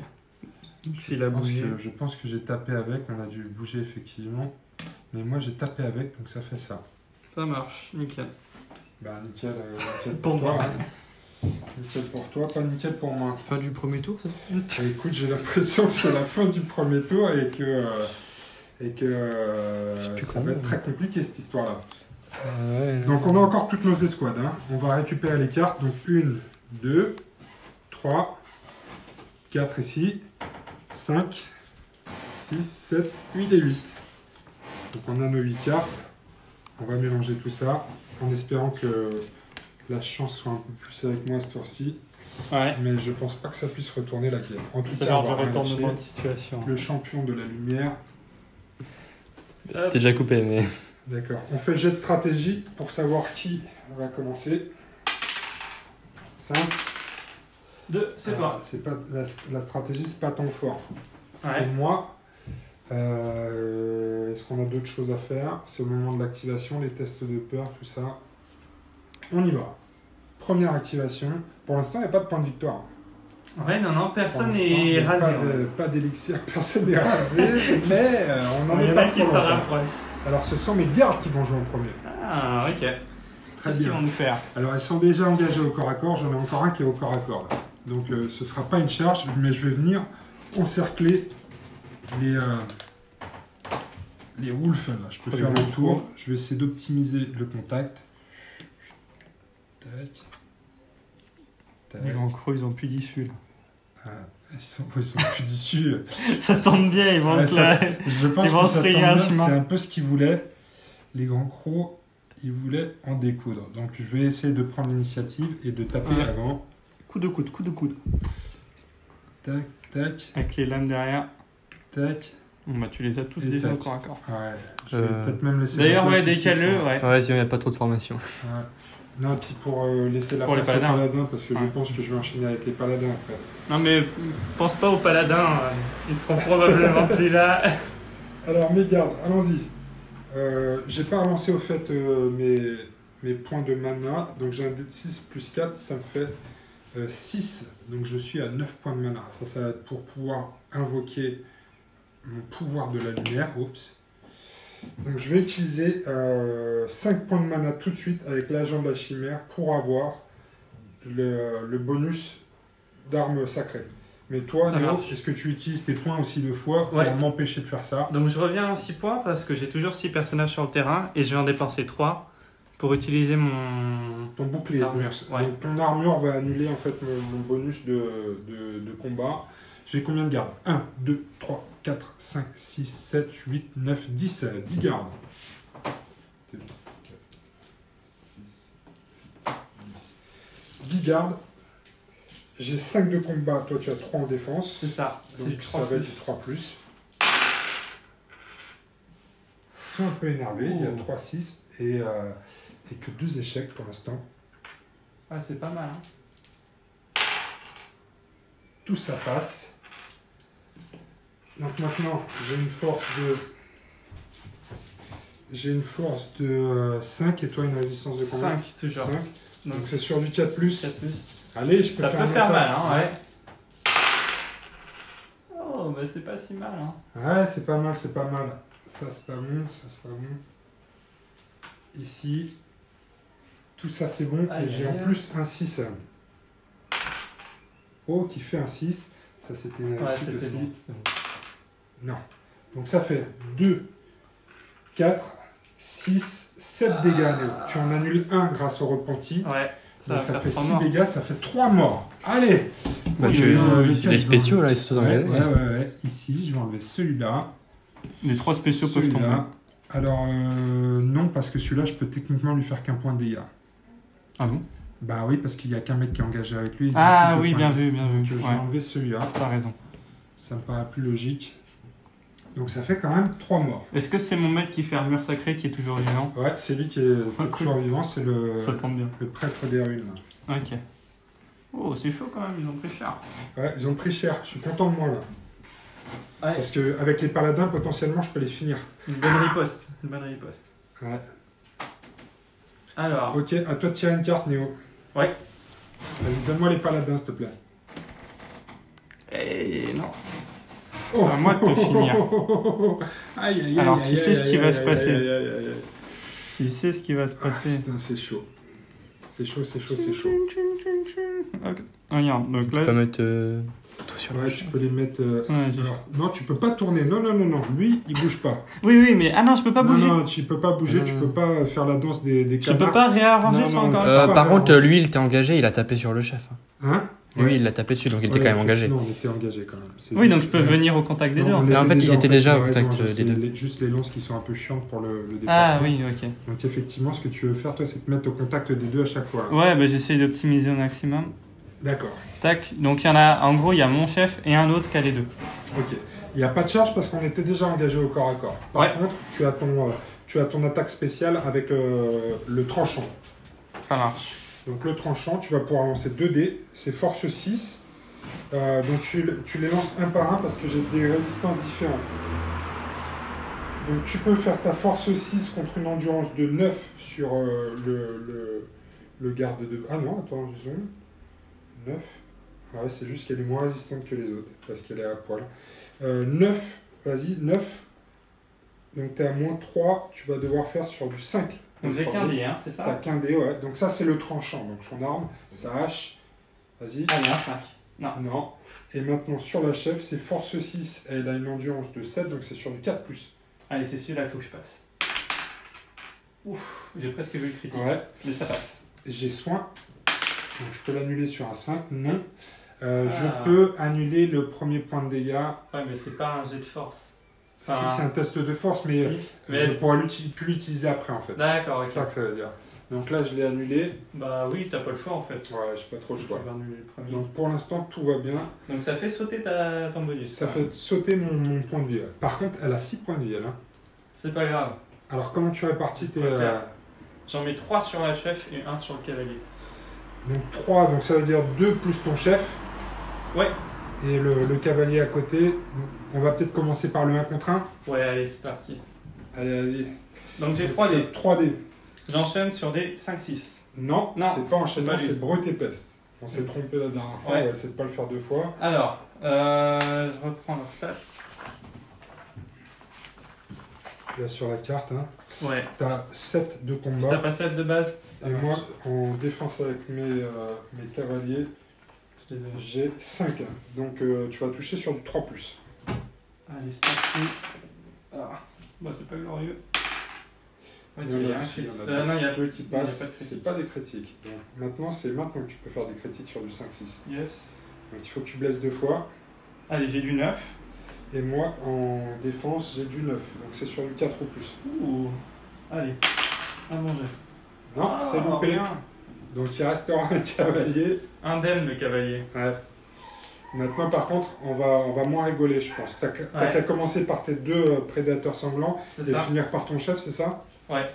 S'il a bougé. Je pense que j'ai tapé avec, on a dû bouger effectivement. Mais moi j'ai tapé avec, donc ça fait ça. Ça marche, nickel. Bah nickel, pour toi. moi. Hein. Nickel pour toi, pas nickel pour moi. Fin du premier tour, ça? Écoute, j'ai l'impression que c'est la fin du premier tour et que ça va être très compliqué cette histoire-là. Ouais, donc on a encore toutes nos escouades. Hein. On va récupérer les cartes. Donc 1, 2, 3, 4 ici, 5, 6, 7, 8 et 8. Donc on a nos 8 cartes. On va mélanger tout ça en espérant que la chance soit un peu plus avec moi ce tour-ci. Ouais. Mais je pense pas que ça puisse retourner la game. En tout c'est cas, l'heure du retournement de situation. Le champion de la lumière. C'était déjà coupé, mais... D'accord. On fait le jet de stratégie pour savoir qui va commencer. 5. 2, c'est toi. C'est pas, la stratégie, c'est pas ton fort. C'est Ouais. moi. Est-ce qu'on a d'autres choses à faire? C'est au moment de l'activation, les tests de peur, tout ça. On y va. Première activation. Pour l'instant, il n'y a pas de point de victoire. Ouais, non, personne n'est rasé. Pas d'élixir, personne n'est rasé, mais on en est pas qui s'en rapproche. Alors, ce sont mes gardes qui vont jouer en premier. Ah, ok. Qu'est-ce qu'ils vont nous faire? Alors, ils sont déjà engagés au corps à corps. J'en ai encore un qui est au corps à corps. Là. Donc, ce ne sera pas une charge, mais je vais venir encercler les wolves. Là. Je peux faire le tour. Je vais essayer d'optimiser le contact. Tac. Tac. Les grands crocs, ils ont plus d'issue là. Ils sont plus d'issue. Ça tombe bien, ils vont se Je pense que ça tombe bien, c'est un peu ce qu'ils voulaient. Les grands crocs, ils voulaient en découdre. Donc je vais essayer de prendre l'initiative et de taper avant. Coup de coude. Tac, tac. Avec les lames derrière. Tac. Bon, bah, tu les as tous déjà au corps à corps. Ouais. Je vais peut-être même laisser. D'ailleurs, ouais, décale-le. Ouais. Ouais, sinon il n'y a pas trop de formation. Ouais. Non, puis pour laisser la pour place les aux paladins. paladins, parce que je pense que je vais enchaîner avec les paladins après. Non mais pense pas aux paladins, ils seront probablement plus là. Alors mes gardes, allons-y. J'ai pas relancé au fait mes points de mana, donc j'ai un dé de 6 plus 4, ça me fait 6, donc je suis à 9 points de mana. Ça va être pour pouvoir invoquer mon pouvoir de la lumière. Oups. Donc je vais utiliser 5 points de mana tout de suite avec l'agent de la chimère pour avoir le bonus d'armes sacrées. Mais toi, Néo, est-ce que tu utilises tes points aussi 2 fois pour m'empêcher de faire ça? Donc je reviens à 6 points parce que j'ai toujours 6 personnages sur le terrain et je vais en dépenser 3 pour utiliser ton bouclier. Armure. Donc ton armure va annuler en fait mon bonus de combat. J'ai combien de gardes? 1, 2, 3, 4, 5, 6, 7, 8, 9, 10. 10 gardes. 2, 4, 6, 8, 10 gardes. J'ai 5 de combat, toi tu as 3 en défense. C'est ça. Donc ça va être 3+. Ils sont un peu énervés, il y a 3, 6 et que 2 échecs pour l'instant. Ouais, c'est pas mal. Tout ça passe. Donc maintenant, j'ai une force de 5 et toi une résistance de combien? 5 toujours. 5. Donc c'est sur du 4+. 4+. Allez, je peux ça faire peut faire ça. mal, hein, ouais. Oh, bah c'est pas si mal, hein. Ouais, c'est pas mal, c'est pas mal. Ça, c'est pas bon, ça, c'est pas bon. Ici, tout ça, c'est bon. Et j'ai en plus un 6. Oh, qui fait un 6. Ça, c'était une réussite aussi. Bon. Non. Donc ça fait 2, 4, 6, 7 dégâts, Néo. Tu en annules 1 grâce au repenti. Ouais. Donc ça fait 6 dégâts, ça fait 3 morts. Allez! Les spéciaux, là, ils sont engagés. Ouais. Ici, je vais enlever celui-là. Les 3 spéciaux peuvent tomber. Alors, non, parce que celui-là, je peux techniquement lui faire qu'un point de dégâts. Ah bon? Bah oui, parce qu'il n'y a qu'un mec qui est engagé avec lui. Ah oui, bien vu. Donc je vais enlever celui-là. T'as raison. Ça me paraît plus logique. Donc ça fait quand même 3 morts. Est-ce que c'est mon mec qui fait armure sacrée qui est toujours vivant? Ouais, c'est lui qui est toujours vivant, c'est Ça tombe bien. le prêtre des runes. Ok. Oh, c'est chaud quand même, ils ont pris cher. Ouais, ils ont pris cher, je suis content de moi là. Ouais. Parce qu'avec les paladins, potentiellement, je peux les finir. Une bonne riposte. Ouais. Alors. Ok, à toi de tirer une carte, Néo. Ouais. Vas-y, donne-moi les paladins, s'il te plaît. Eh non. C'est à moi de te finir. Alors, qui sait ce qui va se passer? Qui sait ce qui va se passer? Putain, c'est chaud. C'est chaud. Okay. Regarde, donc là... Tu peux mettre tout sur le tu peux les mettre... Ouais, non, tu peux pas tourner. Non. Lui, il bouge pas. Oui, mais... Ah non, je peux pas bouger. Non, tu peux pas bouger. Tu peux pas faire la danse des canards. Tu peux pas réarranger son encore. Par contre, lui, il était engagé, il a tapé sur le chef. Hein? Lui, il l'a tapé dessus, donc il était quand même engagé. Non, on était engagé quand même. Oui, donc je peux venir au contact des deux. Mais en fait, ils étaient déjà au contact des deux. Juste les lances qui sont un peu chiantes pour le déplacement. Ah oui, ok. Donc effectivement, ce que tu veux faire, toi, c'est te mettre au contact des deux à chaque fois. Ouais, bah j'essaye d'optimiser au maximum. D'accord. Tac, donc il y en a, en gros, il y a mon chef et un autre qui a les deux. Ok. Il n'y a pas de charge parce qu'on était déjà engagé au corps à corps. Par contre, tu as ton attaque spéciale avec le tranchant. Ça marche. Donc le tranchant, tu vas pouvoir lancer 2 dés, c'est force 6. Donc tu les lances un par un parce que j'ai des résistances différentes. Donc tu peux faire ta force 6 contre une endurance de 9 sur le garde de... Ah non, attends, disons 9. Ouais, c'est juste qu'elle est moins résistante que les autres parce qu'elle est à poil. 9, vas-y, 9. Donc tu es à moins 3, tu vas devoir faire sur du 5. Donc j'ai qu'un dé, hein, c'est ça? T'as qu'un dé, ouais. Donc ça, c'est le tranchant. Donc son arme, sa hache. Vas-y. Ah, il y a un 5. Non. Et maintenant, sur la chef, c'est force 6. Elle a une endurance de 7, donc c'est sur du 4+. Allez, c'est celui-là, il faut que je passe. Ouf, j'ai presque vu le critique. Ouais. Mais ça passe. J'ai soin. Donc je peux l'annuler sur un 5. Non. Je peux annuler le premier point de dégâts. Ouais, mais c'est pas un jet de force. Enfin, si, c'est un test de force, mais je pourrais plus l'utiliser après, en fait. D'accord, c'est ça que ça veut dire. Donc là, je l'ai annulé. Bah oui, t'as pas le choix, en fait. Ouais, j'ai pas trop le choix. Je vais annuler le premier. Donc pour l'instant, tout va bien. Donc ça fait sauter ton bonus. Ça fait sauter mon point de vie. Par contre, elle a 6 points de vie, elle. Hein. C'est pas grave. Alors, comment tu répartis tes... J'en mets 3 sur la chef et 1 sur le cavalier. Donc 3, donc ça veut dire 2 plus ton chef. Ouais. Et le cavalier à côté. On va peut-être commencer par le 1 contre 1. Ouais, allez, c'est parti. Allez, vas-y. Donc j'ai 3 dés. 3 dés. J'enchaîne sur des 5-6. Non, c'est pas enchaînement, c'est brut et peste. On s'est trompé la dernière fois, ouais. On va essayer de pas le faire 2 fois. Alors, je reprends leur stats. Là sur la carte, hein. Ouais. T'as 7 de combat. T'as pas 7 de base. Et moi, en défense avec mes cavaliers, j'ai 5. Donc tu vas toucher sur du 3+. Allez, c'est parti. Ah, bah c'est pas glorieux. Ouais, il y a un critique. Non, il y a 2 qui passent, c'est pas des critiques. Donc maintenant, c'est maintenant que tu peux faire des critiques sur du 5-6. Yes. Donc il faut que tu blesses 2 fois. Allez, j'ai du 9. Et moi, en défense, j'ai du 9. Donc c'est sur du 4 ou plus. Ouh. Allez, à manger. Non, c'est loupé. Rien. Donc il restera un cavalier. Indemne le cavalier. Ouais. Maintenant, par contre, on va moins rigoler, je pense. T'as qu'à commencer par tes 2 prédateurs sanglants et finir par ton chef, c'est ça? Ouais.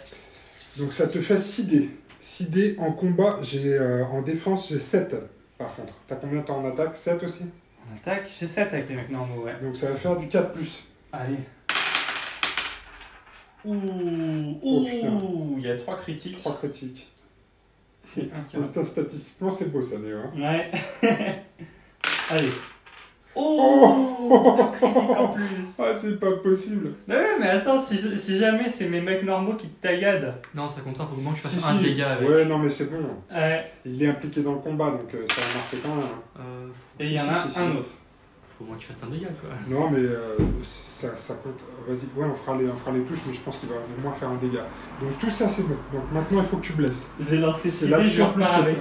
Donc ça te fait 6 dés. 6 dés en combat, en défense, j'ai 7 par contre. T'as combien de temps en attaque? 7 aussi? En attaque, j'ai 7 avec les mecs normaux, ouais. Donc ça va faire du 4+. Allez. Ouh, il y a 3 critiques. 3 critiques. Et un qui putain, statistiquement, c'est beau ça, Néo. Hein. Ouais. Allez. Oh, critique en plus. Ah, c'est pas possible. Ouais, mais attends, si jamais c'est mes mecs normaux qui te tailladent. Non, ça comptera, faut que moi je fasse un dégât avec. Ouais, non, mais c'est bon. Ouais. Il est impliqué dans le combat, donc ça va marcher quand même. Et il y en a un autre. Faut au moins qu'il fasse un dégât, quoi. Non, mais ça compte. Vas-y, ouais, on fera les touches, mais je pense qu'il va au moins faire un dégât. Donc tout ça, c'est bon. Donc maintenant, il faut que tu blesses. J'ai lancé 6 dés, je repars avec.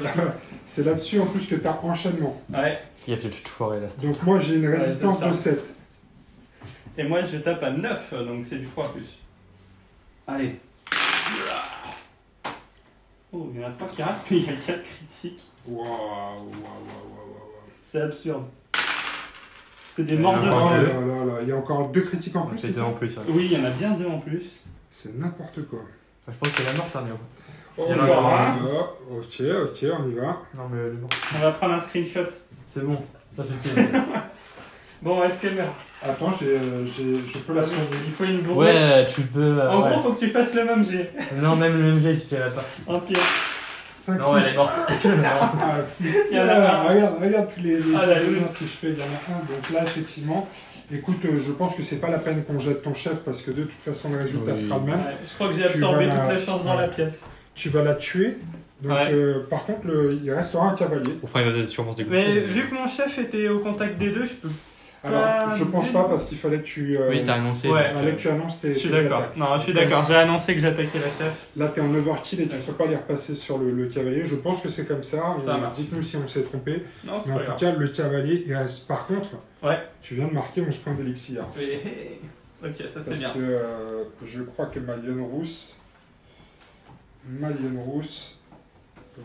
C'est là-dessus en plus que tu as enchaînement. Ouais. Il y a peut-être tout foiré là. Donc moi, j'ai une résistance de 7. Et moi, je tape à 9, donc c'est du 3+. Allez. Oh, il y en a 3 qui ratent, mais il y a 4 critiques. Waouh. C'est absurde. C'est des morts de là. Il y a encore 2 critiques en plus. C'est 2 en plus, ouais. Oui, il y en a bien 2 en plus. C'est n'importe quoi. Je pense qu'elle est morte, hein, Néo. Ok, on y va. Non, mais elle est morte. On va prendre un screenshot. C'est bon, ça suffit. Bon, est-ce qu'elle meurt? Attends, je peux la sauver. Il faut une bourrette. Ouais, tu peux. En gros, faut que tu fasses le même jet. Non, même le même jet, tu fais pas. Ok. 5, non, 6. elle est morte. Il y en a un. Regarde tous les jeux que je fais. Il y en a un. Donc là, effectivement, écoute, je pense que c'est pas la peine qu'on jette ton chef parce que de toute façon, le résultat sera le même. Ouais, je crois que j'ai absorbé toute la chance dans la pièce. Tu vas la tuer. Donc, par contre, il restera un cavalier. Enfin, il va sûrement se découper. Mais vu que mon chef était au contact des 2, je peux. Alors, je pense pas parce qu'il fallait que tu. Oui, t'as annoncé. Ouais, fallait que tu annonces tes. Je suis d'accord. Non, je suis d'accord. J'ai annoncé que j'attaquais la chef. Là, t'es en overkill et tu peux pas les repasser sur le cavalier. Je pense que c'est comme ça. Dites-nous si on s'est trompé. Non, c'est mais pas en grave. tout cas, le cavalier, il reste. Par contre, tu viens de marquer 11 points d'élixir. Ok, ça c'est bien. Parce que je crois que ma lionne rousse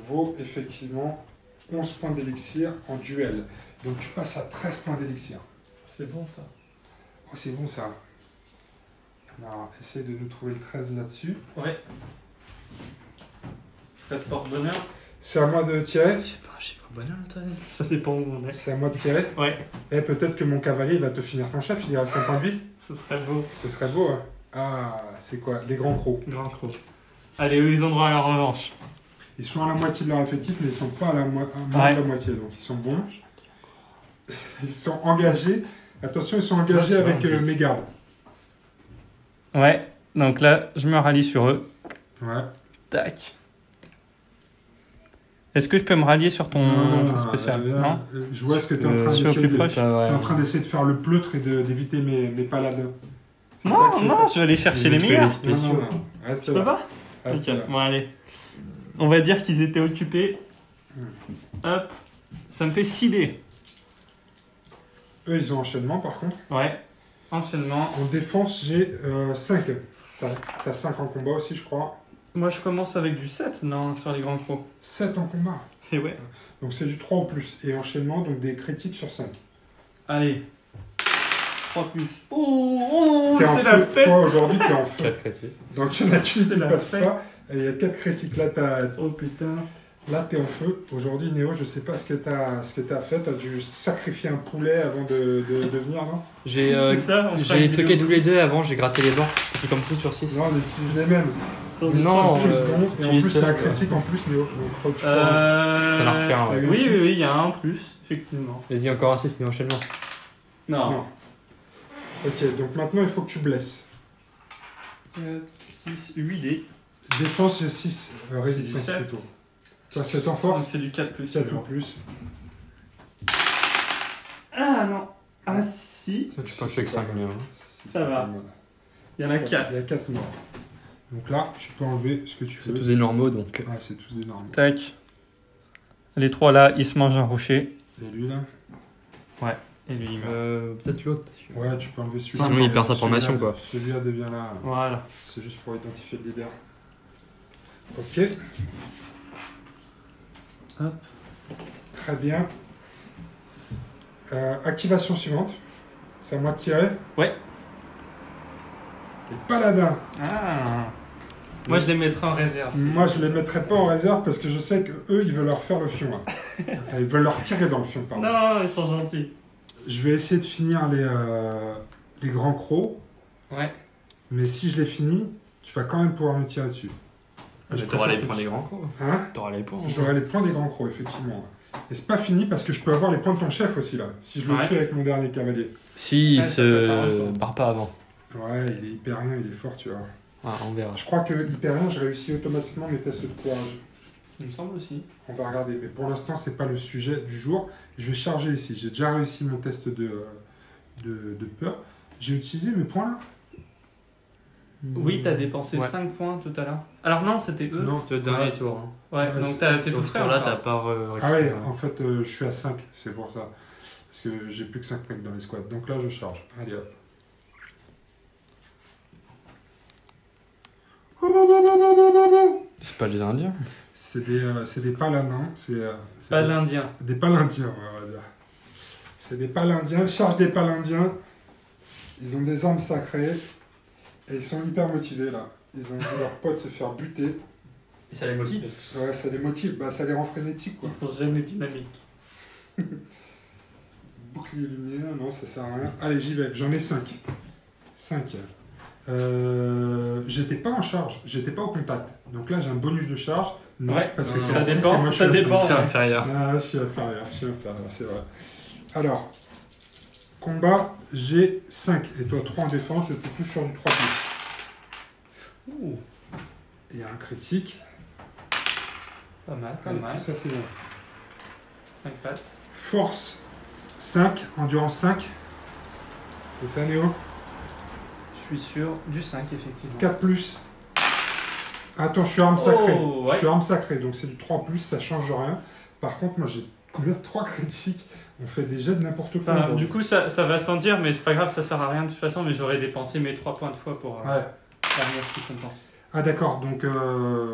vaut effectivement 11 points d'élixir en duel. Donc tu passes à 13 points d'élixir. C'est bon ça. Oh, c'est bon ça. Alors, essaye de nous trouver le 13 là-dessus. Ouais. 13 porte-bonheur. C'est à moi de tirer. C'est pas un chiffre bonheur, toi. Ça dépend où on est. C'est à moi de tirer. Ouais. Et peut-être que mon cavalier va te finir ton chef, il reste 5 points de vie. Ce serait beau. Ce serait beau, hein. Ah, c'est quoi? Les grands crocs. Grand croc. Allez, eux, ils ont droit à leur revanche. Ils sont à la moitié de leur effectif, mais ils sont pas à la moins de la moitié, donc ils sont bons. Ils sont engagés. Attention, ils sont engagés avec mes gardes. Ouais, donc là, je me rallie sur eux. Ouais. Tac. Est-ce que je peux me rallier sur ton spécial? Non. Je vois ce que tu es en train d'essayer de faire. Tu es en train d'essayer de faire le pleutre et d'éviter mes paladins. Non, je vais aller chercher les meilleurs. Non. Reste tu peux pas? Ok, bon allez. On va dire qu'ils étaient occupés. Hop. Ça me fait 6 dés. Eux, ils ont enchaînement par contre. Ouais. Enchaînement. En défense, j'ai 5. T'as 5 en combat aussi, je crois. Moi, je commence avec du 7, non, sur les grands crocs. 7 en combat. Et ouais. Donc c'est du 3 ou plus. Et enchaînement, donc des critiques sur 5. Allez. 3 plus. Oh, c'est la fête. Toi, aujourd'hui, t'es en feu. 4 critiques. Donc il y en a qui ne passent pas. Et il y a 4 critiques. Là, Oh putain. Là, t'es en feu. Aujourd'hui, Néo, je sais pas ce que t'as fait. T'as dû sacrifier un poulet avant de venir, non? J'ai truqué tous les deux avant, j'ai gratté les bords. Ils tombent tous sur 6. Non, on utilise les mêmes. Non, et en plus, c'est un critique en plus, Néo. Donc, t'en as refait un. Ouais. Oui, il y a un en plus, effectivement. Vas-y, encore un 6, mais enchaînement. Non. Ok, donc maintenant, il faut que tu blesses. 4, 6, 8 dés. Défense, j'ai 6. Résistance, plutôt. Toi, 7 en Donc force. c'est du 4 plus. 4 ou plus. Ah non. Ah si. Ça, tu peux jouer avec 5 millions. Ça va. Il y en a 4. Il y a 4 morts. Donc là, tu peux enlever ce que tu veux. C'est tous des normaux, donc. Ouais, c'est tous des normaux. Tac. Les 3 là, ils se mangent un rocher. Et lui, là? Ouais. Et lui, il meurt. Peut-être l'autre. Ouais, tu peux enlever celui-là. Sinon, il perd sa formation, quoi. Celui-là devient là. Voilà. C'est juste pour identifier le leader. Ok. Hop. Très bien. Activation suivante. C'est à moi de tirer. Ouais. Les paladins. Ah. Moi, je les mettrai en réserve. Moi, je les mettrai pas en réserve parce que je sais que eux, ils veulent leur faire le fion. Hein. Ils veulent leur tirer dans le fion, pardon. Non, ils sont gentils. Je vais essayer de finir les grands crocs. Ouais. Mais si je les finis, tu vas quand même pouvoir me tirer dessus. T'auras les points des grands crocs. Hein? T'auras les points. J'aurai les points des grands crocs, effectivement. Et c'est pas fini parce que je peux avoir les points de ton chef aussi, là. Si je le tue avec mon dernier cavalier. Si, il se barre pas avant. Ouais, il est hyper rien, il est fort, tu vois. Ah, on verra. Je crois que hyper rien, je réussis automatiquement mes tests de courage. Il me semble aussi. On va regarder, mais pour l'instant, c'est pas le sujet du jour. Je vais charger ici. J'ai déjà réussi mon test de peur. J'ai utilisé mes points là. Oui, t'as dépensé 5 points tout à l'heure. Alors non, c'était eux. Non, c'était le dernier tour. Hein. Ouais, donc t'es tout frais. Là, t'as pas Ah ouais, en fait, je suis à 5, c'est pour ça. Parce que j'ai plus que 5 mecs dans les squads. Donc là, je charge. Allez hop. C'est pas les Indiens. C'est des paladins. Palindiens. Des palindiens, on va dire. C'est des palindiens. Charge des palindiens. Ils ont des armes sacrées. Et ils sont hyper motivés là. Ils ont vu leurs potes se faire buter. Et ça les motive? Ouais, ça les motive. Bah, ça les rend frénétiques quoi. Ils sont jamais dynamiques. Bouclier lumière, non, ça sert à rien. Allez, j'y vais. J'en ai 5. 5. J'étais pas en charge. J'étais pas au contact. Donc là, j'ai un bonus de charge. Non, ouais, parce que ça dépend. Ça dépend. C'est inférieur. Ah, je suis inférieur, c'est vrai. Alors, combat, j'ai 5. Et toi, 3 en défense. Je te touche sur du 3+. Ouh. Et un critique. Pas mal, pas Allez, mal. tout ça, c'est bon. 5 passes. Force 5, endurance 5. C'est ça, Néo? Je suis sur du 5, effectivement. 4+. Attends, je suis arme sacrée. Oh, ouais. Je suis arme sacrée, donc c'est du 3+, ça change rien. Par contre, moi, j'ai combien de 3 critiques? On fait des jets de n'importe quoi. Enfin, du coup, ça va sans dire, mais c'est pas grave, ça sert à rien de toute façon, mais j'aurais dépensé mes 3 points de foi pour faire ce qui compense. Ah d'accord, donc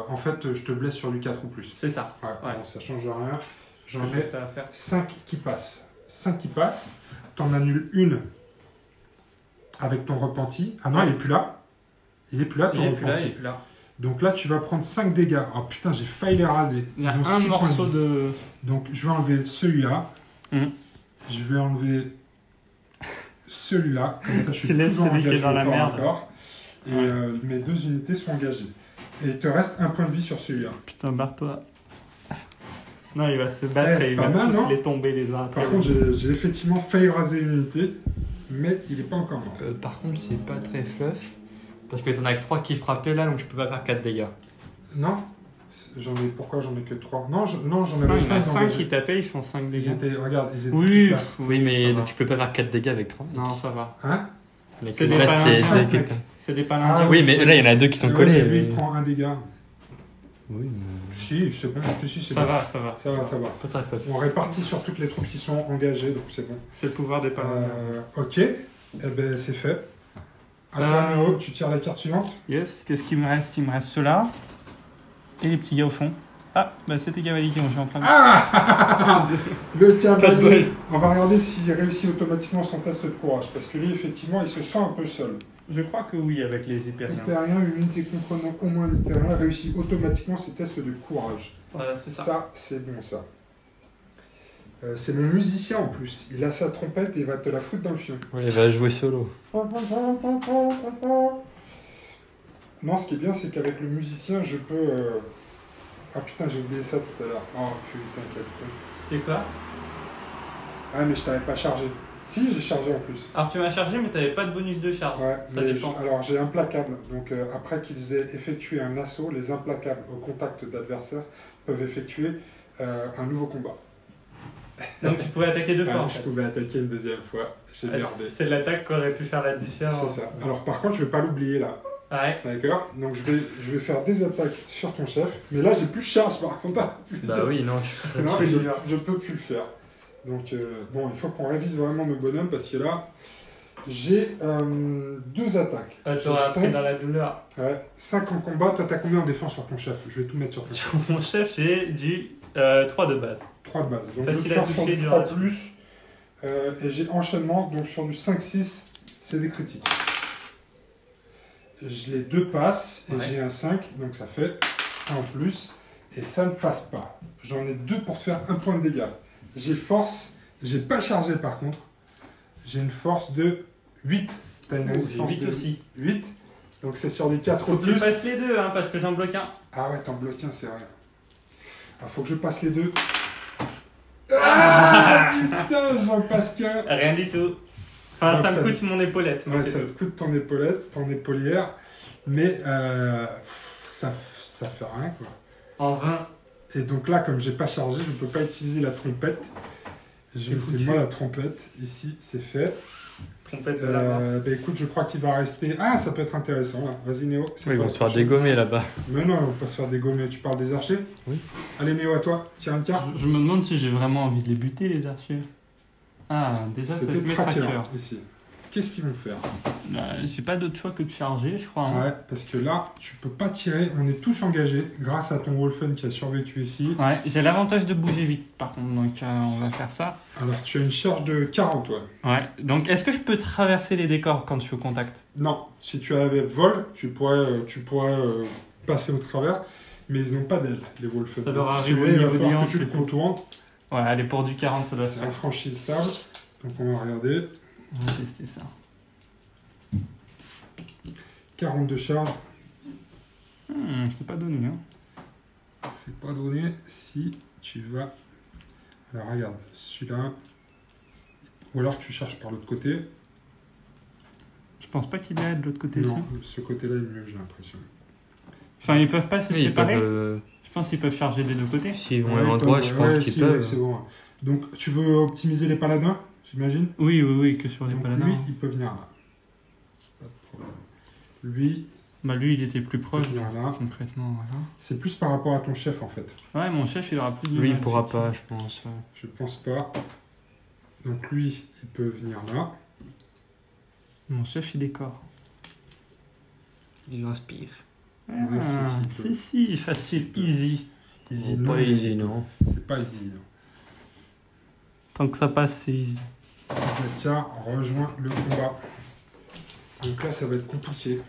en fait, je te blesse sur du 4 ou plus. C'est ça. Ouais, Ouais. bon, ça change rien. J'en Je sais ai que ça va faire. 5 qui passent. 5 qui passent. T'en annules une avec ton repenti. Ah non, il est plus là. Il est plus là, ton Il est repenti. plus là. Donc là, tu vas prendre 5 dégâts. Oh putain, j'ai failli les raser. Il y a Ils ont un 6 points morceau vie. de... Donc je vais enlever celui-là. Mhm. Je vais enlever celui-là. Comme ça, je suis Tu laisses toujours celui qui est engagé dans la au corps à merde. corps. Et mes 2 unités sont engagées. Et il te reste un point de vie sur celui-là. Putain, barre-toi. Non, il va se battre et il pas va mal, tous non les tomber les uns après Par les contre, autres. j'ai effectivement failli raser une unité, mais il n'est pas encore mort. Par contre, c'est pas très fluff. Parce que t'en as que 3 qui frappaient là, donc je peux pas faire 4 dégâts. Non pourquoi j'en ai que 3? Non, j'en Non, avais il y en a 5 5 qui tapaient, ils font 5 dégâts. Regarde, ils étaient Oui, tous là. Oui, mais Ça va. tu peux pas faire 4 dégâts avec 3. Non, ça va. Hein? C'est des paladins. C'est des paladins. Oui, mais là, il y en a 2 qui sont collés. Lui, il prend un dégât. Oui, mais... Si, c'est bon. Si, c'est Ça bon. va, ça va. Ça va. Pas très fluff. On répartit sur toutes les troupes qui sont engagées, donc c'est bon. C'est le pouvoir des paladins. Ok, eh ben c'est fait. À toi, Néo, tu tires la carte suivante. Yes, qu'est-ce qu'il me reste? Il me reste ceux-là. Et les petits gars au fond. Ah, bah c'était Cavalier qui ont joué en train de... Ah Le Pas de cavalier. bol. On va regarder s'il réussit automatiquement son test de courage. Parce que lui, effectivement, il se sent un peu seul. Je crois que oui, avec les hypériens. Hypérien, une unité comprenant au moins un hypérien réussit automatiquement ses tests de courage. Voilà, c'est ça. Ça, c'est bon, ça. C'est mon musicien en plus. Il a sa trompette et il va te la foutre dans le fion. Ouais, il va jouer solo. Non, ce qui est bien, c'est qu'avec le musicien, je peux... Ah putain, j'ai oublié ça tout à l'heure. Oh putain, quel con. C'était quoi? Ah, mais je t'avais pas chargé. Si, j'ai chargé en plus. Alors tu m'as chargé, mais t'avais pas de bonus de charge. Ouais, ça dépend. Alors j'ai implacable. Donc après qu'ils aient effectué un assaut, les implacables au contact d'adversaires peuvent effectuer un nouveau combat. Donc tu pouvais attaquer deux fois. En Je fait. pouvais attaquer une deuxième fois. J'ai merdé. C'est l'attaque qui aurait pu faire la différence. C'est ça. Alors par contre, je vais pas l'oublier là. Ouais. D'accord. Donc je vais faire des attaques sur ton chef. Mais là, j'ai plus de charge par contre. Bah oui, non. Non, je peux plus le faire. Donc bon, il faut qu'on révise vraiment nos bonhommes parce que là, j'ai 2 attaques. Ah, t'auras appris dans la douleur. Ouais, 5 en combat. Toi, t'as combien en défense sur ton chef? Je vais tout mettre sur ton chef. Sur mon chef, j'ai du 3 de base. 3 de base. Donc facile je à pars sur toucher, du dur 3 à tuer. plus. Et j'ai enchaînement, donc sur du 5-6, c'est des critiques. Je les 2 passes et j'ai un 5, donc ça fait 1 en plus. Et ça ne passe pas. J'en ai 2 pour te faire 1 point de dégâts. J'ai force, j'ai pas chargé par contre. J'ai une force de 8. T'as une résistance 8 de aussi. 8. Donc c'est sur des 4 Faut au que tu plus. passes les deux, hein, parce que j'en bloque un. Ah ouais, t'en bloques un, c'est vrai. Ah, faut que je passe les 2. Ah putain, j'en passe qu'un. Rien du tout. Enfin, Donc ça me coûte mon épaulette. Ouais, ça te coûte ton épaulette, ton épaulière, mais ça fait rien quoi. En 20. Et donc là, comme j'ai pas chargé, je peux pas utiliser la trompette. C'est moi la trompette. Ici, c'est fait. Trompette de la main. Bah écoute, je crois qu'il va rester. Ah, ça peut être intéressant là. Vas-y Néo. Oui, ils vont se faire dégommer là-bas. Mais non, on va pas se faire dégommer. Tu parles des archers? Oui. Allez Néo, à toi. Tire une carte. Je me demande si j'ai vraiment envie de les buter, les archers. Ah, déjà, ça se C'était met tracker tracker. ici. Qu'est-ce qu'ils vont faire? J'ai pas d'autre choix que de charger, je crois. Hein. Ouais, parce que là, tu peux pas tirer. On est tous engagés grâce à ton Wolfen qui a survécu ici. Ouais, j'ai l'avantage de bouger vite, par contre, donc on va faire ça. Alors, tu as une charge de 40, toi. Ouais, donc est-ce que je peux traverser les décors quand je suis au contact? Non, si tu avais vol, tu pourrais passer au travers, mais ils n'ont pas d'aile, les Wolfen. Ça leur arrive au il va niveau du falloir hanche, que tu le plutôt. contournes. Ouais, allez, pour du 40, ça doit se C'est faire. infranchissable. Donc, on va regarder. On va tester ça. 40 de charge. C'est pas donné, hein. C'est pas donné si tu vas... Alors, regarde, celui-là. Ou alors, tu cherches par l'autre côté. Je pense pas qu'il y a de l'autre côté Non, aussi. ce côté-là est mieux, j'ai l'impression. Enfin, ils peuvent pas se Oui, ils séparer. peuvent. Je pense qu'ils peuvent charger des deux côtés. S'ils vont Ouais, à ils l'endroit, peuvent, je pense ouais, qu'ils si, peuvent. ouais, c'est bon. Donc, tu veux optimiser les paladins, j'imagine? Oui, que sur les Donc, paladins. lui, il peut venir là. Pas de problème. Lui, Bah, lui, il était plus proche, Voilà. donc, concrètement, voilà. c'est plus par rapport à ton chef, en fait. Ouais, mon chef, il aura plus de Lui, il mal, pourra effectivement. pas, je pense. Ouais. Je pense pas. Donc, lui, il peut venir là. Mon chef, il décore. Il inspire. Ah, si, si, facile, easy. Easy, Oh, non, pas mais easy, non. C'est pas easy. Non. Tant que ça passe, c'est easy. Zakia rejoint le combat. Donc là, ça va être compliqué.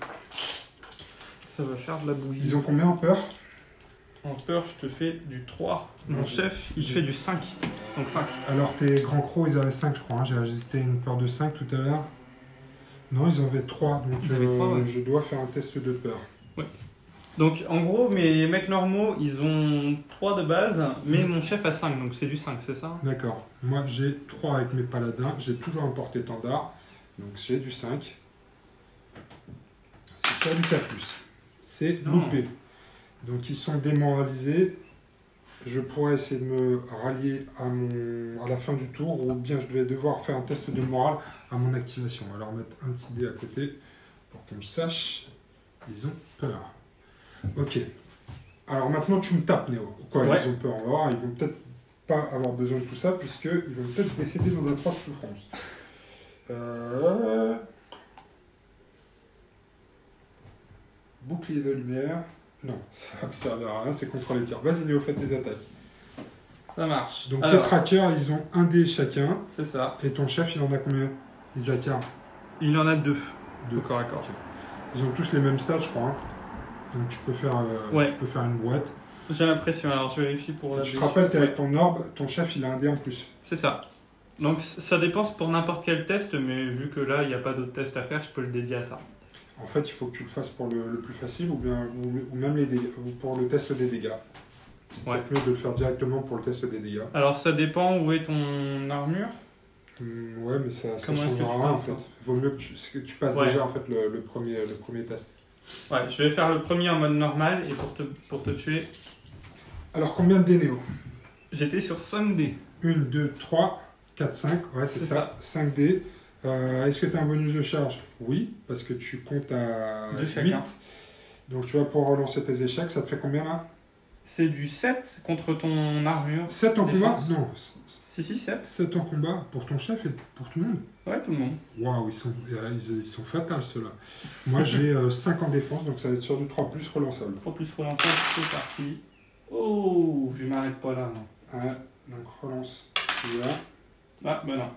Ça va faire de la bouillie. Ils ont combien en peur? En peur, je te fais du 3. Mon chef, il fait du 5. Donc 5. Alors, tes grands crocs, ils avaient 5, je crois. Hein. J'ai résisté à une peur de 5 tout à l'heure. Non, ils en avaient 3. Donc, Ils avaient 3, ouais. je dois faire un test de peur. Donc en gros, mes mecs normaux, ils ont 3 de base, mais mon chef a 5, donc c'est du 5, c'est ça? D'accord. Moi, j'ai 3 avec mes paladins. J'ai toujours un porte-étendard. Donc, j'ai du 5. C'est sur du 4+. C'est Non. loupé. Donc, ils sont démoralisés. Je pourrais essayer de me rallier à la fin du tour, ou bien je vais devoir faire un test de morale à mon activation. On va leur mettre un petit dé à côté pour qu'on le sache. Ils ont peur. Ok. Alors maintenant, tu me tapes, Néo. Quoi, Ouais. ils ont peur, on va voir. Ils vont peut-être pas avoir besoin de tout ça, puisqu'ils vont peut-être décéder dans d'atroces souffrances. Bouclier de lumière. Non, ça ne sert à rien, c'est contre les tirs. Vas-y, Néo, fais tes attaques. Ça marche. Donc, les Alors, trackers, ils ont un dé chacun. c'est ça. Et ton chef, il en a combien? Zakia. Il en a 2. 2. Corps à corps. Ils ont tous les mêmes stats, je crois. Hein. Donc tu peux faire une brouette. J'ai l'impression, alors je vérifie pour la Tu te rappelles, t'es avec ton orbe, ton chef il a un dé en plus. C'est ça. Donc ça dépend pour n'importe quel test, mais vu que là il n'y a pas d'autres tests à faire, je peux le dédier à ça. En fait, il faut que tu le fasses pour le plus facile ou même les dégâts, ou pour le test des dégâts. C'est peut-être mieux de le faire directement pour le test des dégâts. Alors ça dépend où est ton armure. Ouais, mais ça Comment est-ce que tu changera en fait. Il vaut mieux que tu passes déjà en fait le premier test. Ouais, je vais faire le premier en mode normal et pour te tuer. Alors combien de dés, Néo? J'étais sur 5 dés. 1, 2, 3, 4, 5. Ouais, c'est ça. 5 dés. Est-ce que tu as un bonus de charge? Oui, parce que tu comptes à 2 8. chacun. Donc tu vas pouvoir relancer tes échecs. Ça te fait combien là? C'est du 7 contre ton armure. 7 en combat? Non. Si, 7. 7 en combat pour ton chef et pour tout le monde? Ouais, tout le monde. Waouh, ils sont fatals ceux-là. Moi j'ai 5 en défense, donc ça va être sur du 3 plus relançable. 3 plus relançable, c'est parti. Oh, je m'arrête pas là, non. Ouais, donc relance celui-là. Ah, bah non.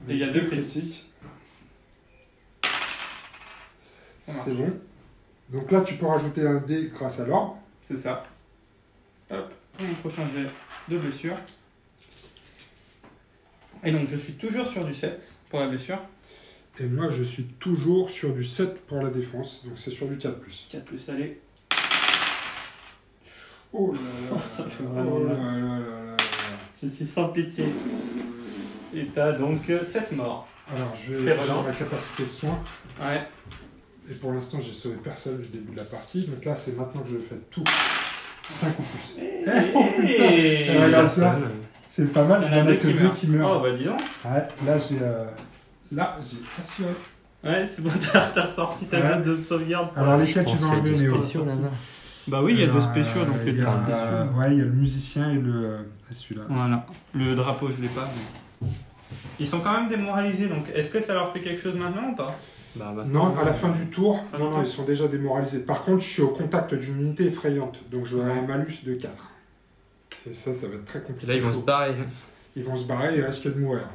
Et il y a 2 critiques. C'est bon. Donc là, tu peux rajouter un dé grâce à l'orbe. C'est ça. Hop, pour mon prochain jet de blessure. Et donc, je suis toujours sur du 7 pour la blessure. Et moi, je suis toujours sur du 7 pour la défense. Donc c'est sur du 4 plus. 4 plus, allez. Oh là là. Ça fait vraiment mal. Je suis sans pitié. Et t'as donc 7 morts. Alors, je vais avoir la capacité de soin. Ouais. Et pour l'instant, j'ai sauvé personne du début de la partie. Donc là, c'est maintenant que je fais tout. 5 ou plus. Oh putain! Regarde ça. C'est pas mal. Il y en a que 2 qui meurent. Oh bah dis donc. Ouais, là, j'ai assuré. Ouais, c'est bon, t'as ressorti ta dose de sauvegarde. Alors, lesquels tu vas enlever, Néo? Bah oui, il y a 2 spéciaux, donc il y a, ouais, il y a le musicien et celui-là. Voilà. Le drapeau, je l'ai pas. Mais... Ils sont quand même démoralisés, donc est-ce que ça leur fait quelque chose maintenant ou pas? Bah, non, à la fin du tour, non, ils sont déjà démoralisés. Par contre, je suis au contact d'une unité effrayante, donc je vais avoir un malus de 4. Et ça va être très compliqué. Et là, ils vont se barrer. Ils vont se barrer et risquent de mourir.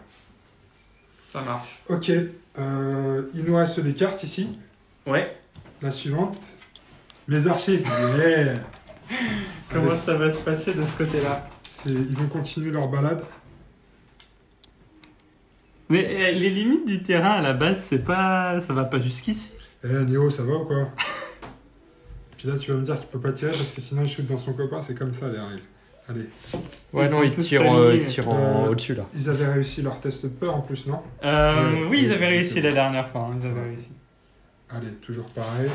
Ça marche. Ok, il nous reste des cartes ici. Ouais. La suivante. Les archers. Yeah. Comment ça va se passer de ce côté-là? Ils vont continuer leur balade. Mais les limites du terrain à la base, ça va pas jusqu'ici. Néo, ça va ou quoi? Puis là, tu vas me dire qu'il peut pas tirer parce que sinon il shoot dans son copain, c'est comme ça les règles. Allez. Ouais, non, ils tirent au-dessus là. Ils avaient réussi leur test de peur en plus, non? Oui, ils avaient réussi la dernière fois. Hein, ils avaient réussi. Allez, toujours pareil.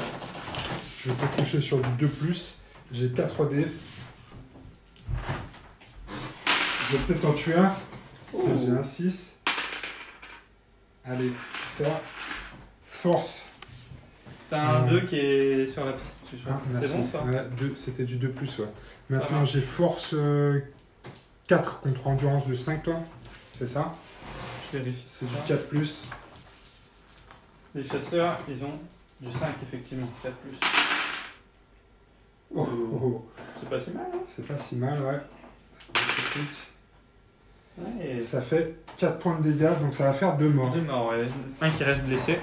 Je vais te toucher sur du 2+. J'ai 4 dés. Je vais peut-être en tuer un. Oh. J'ai un 6. Allez, tout ça. Force. T'as un 2 qui est sur la piste. C'est bon, toi? Ouais, c'était du 2+, ouais. Maintenant, j'ai force 4 contre endurance de 5, toi. C'est ça? Je vérifie. C'est du 4+. Les chasseurs, ils ont du 5, effectivement. 4+. Oh. C'est pas si mal, hein? C'est pas si mal, ouais. Ouais. Ça fait 4 points de dégâts, donc ça va faire 2 morts. 2 morts, ouais. Un qui reste blessé.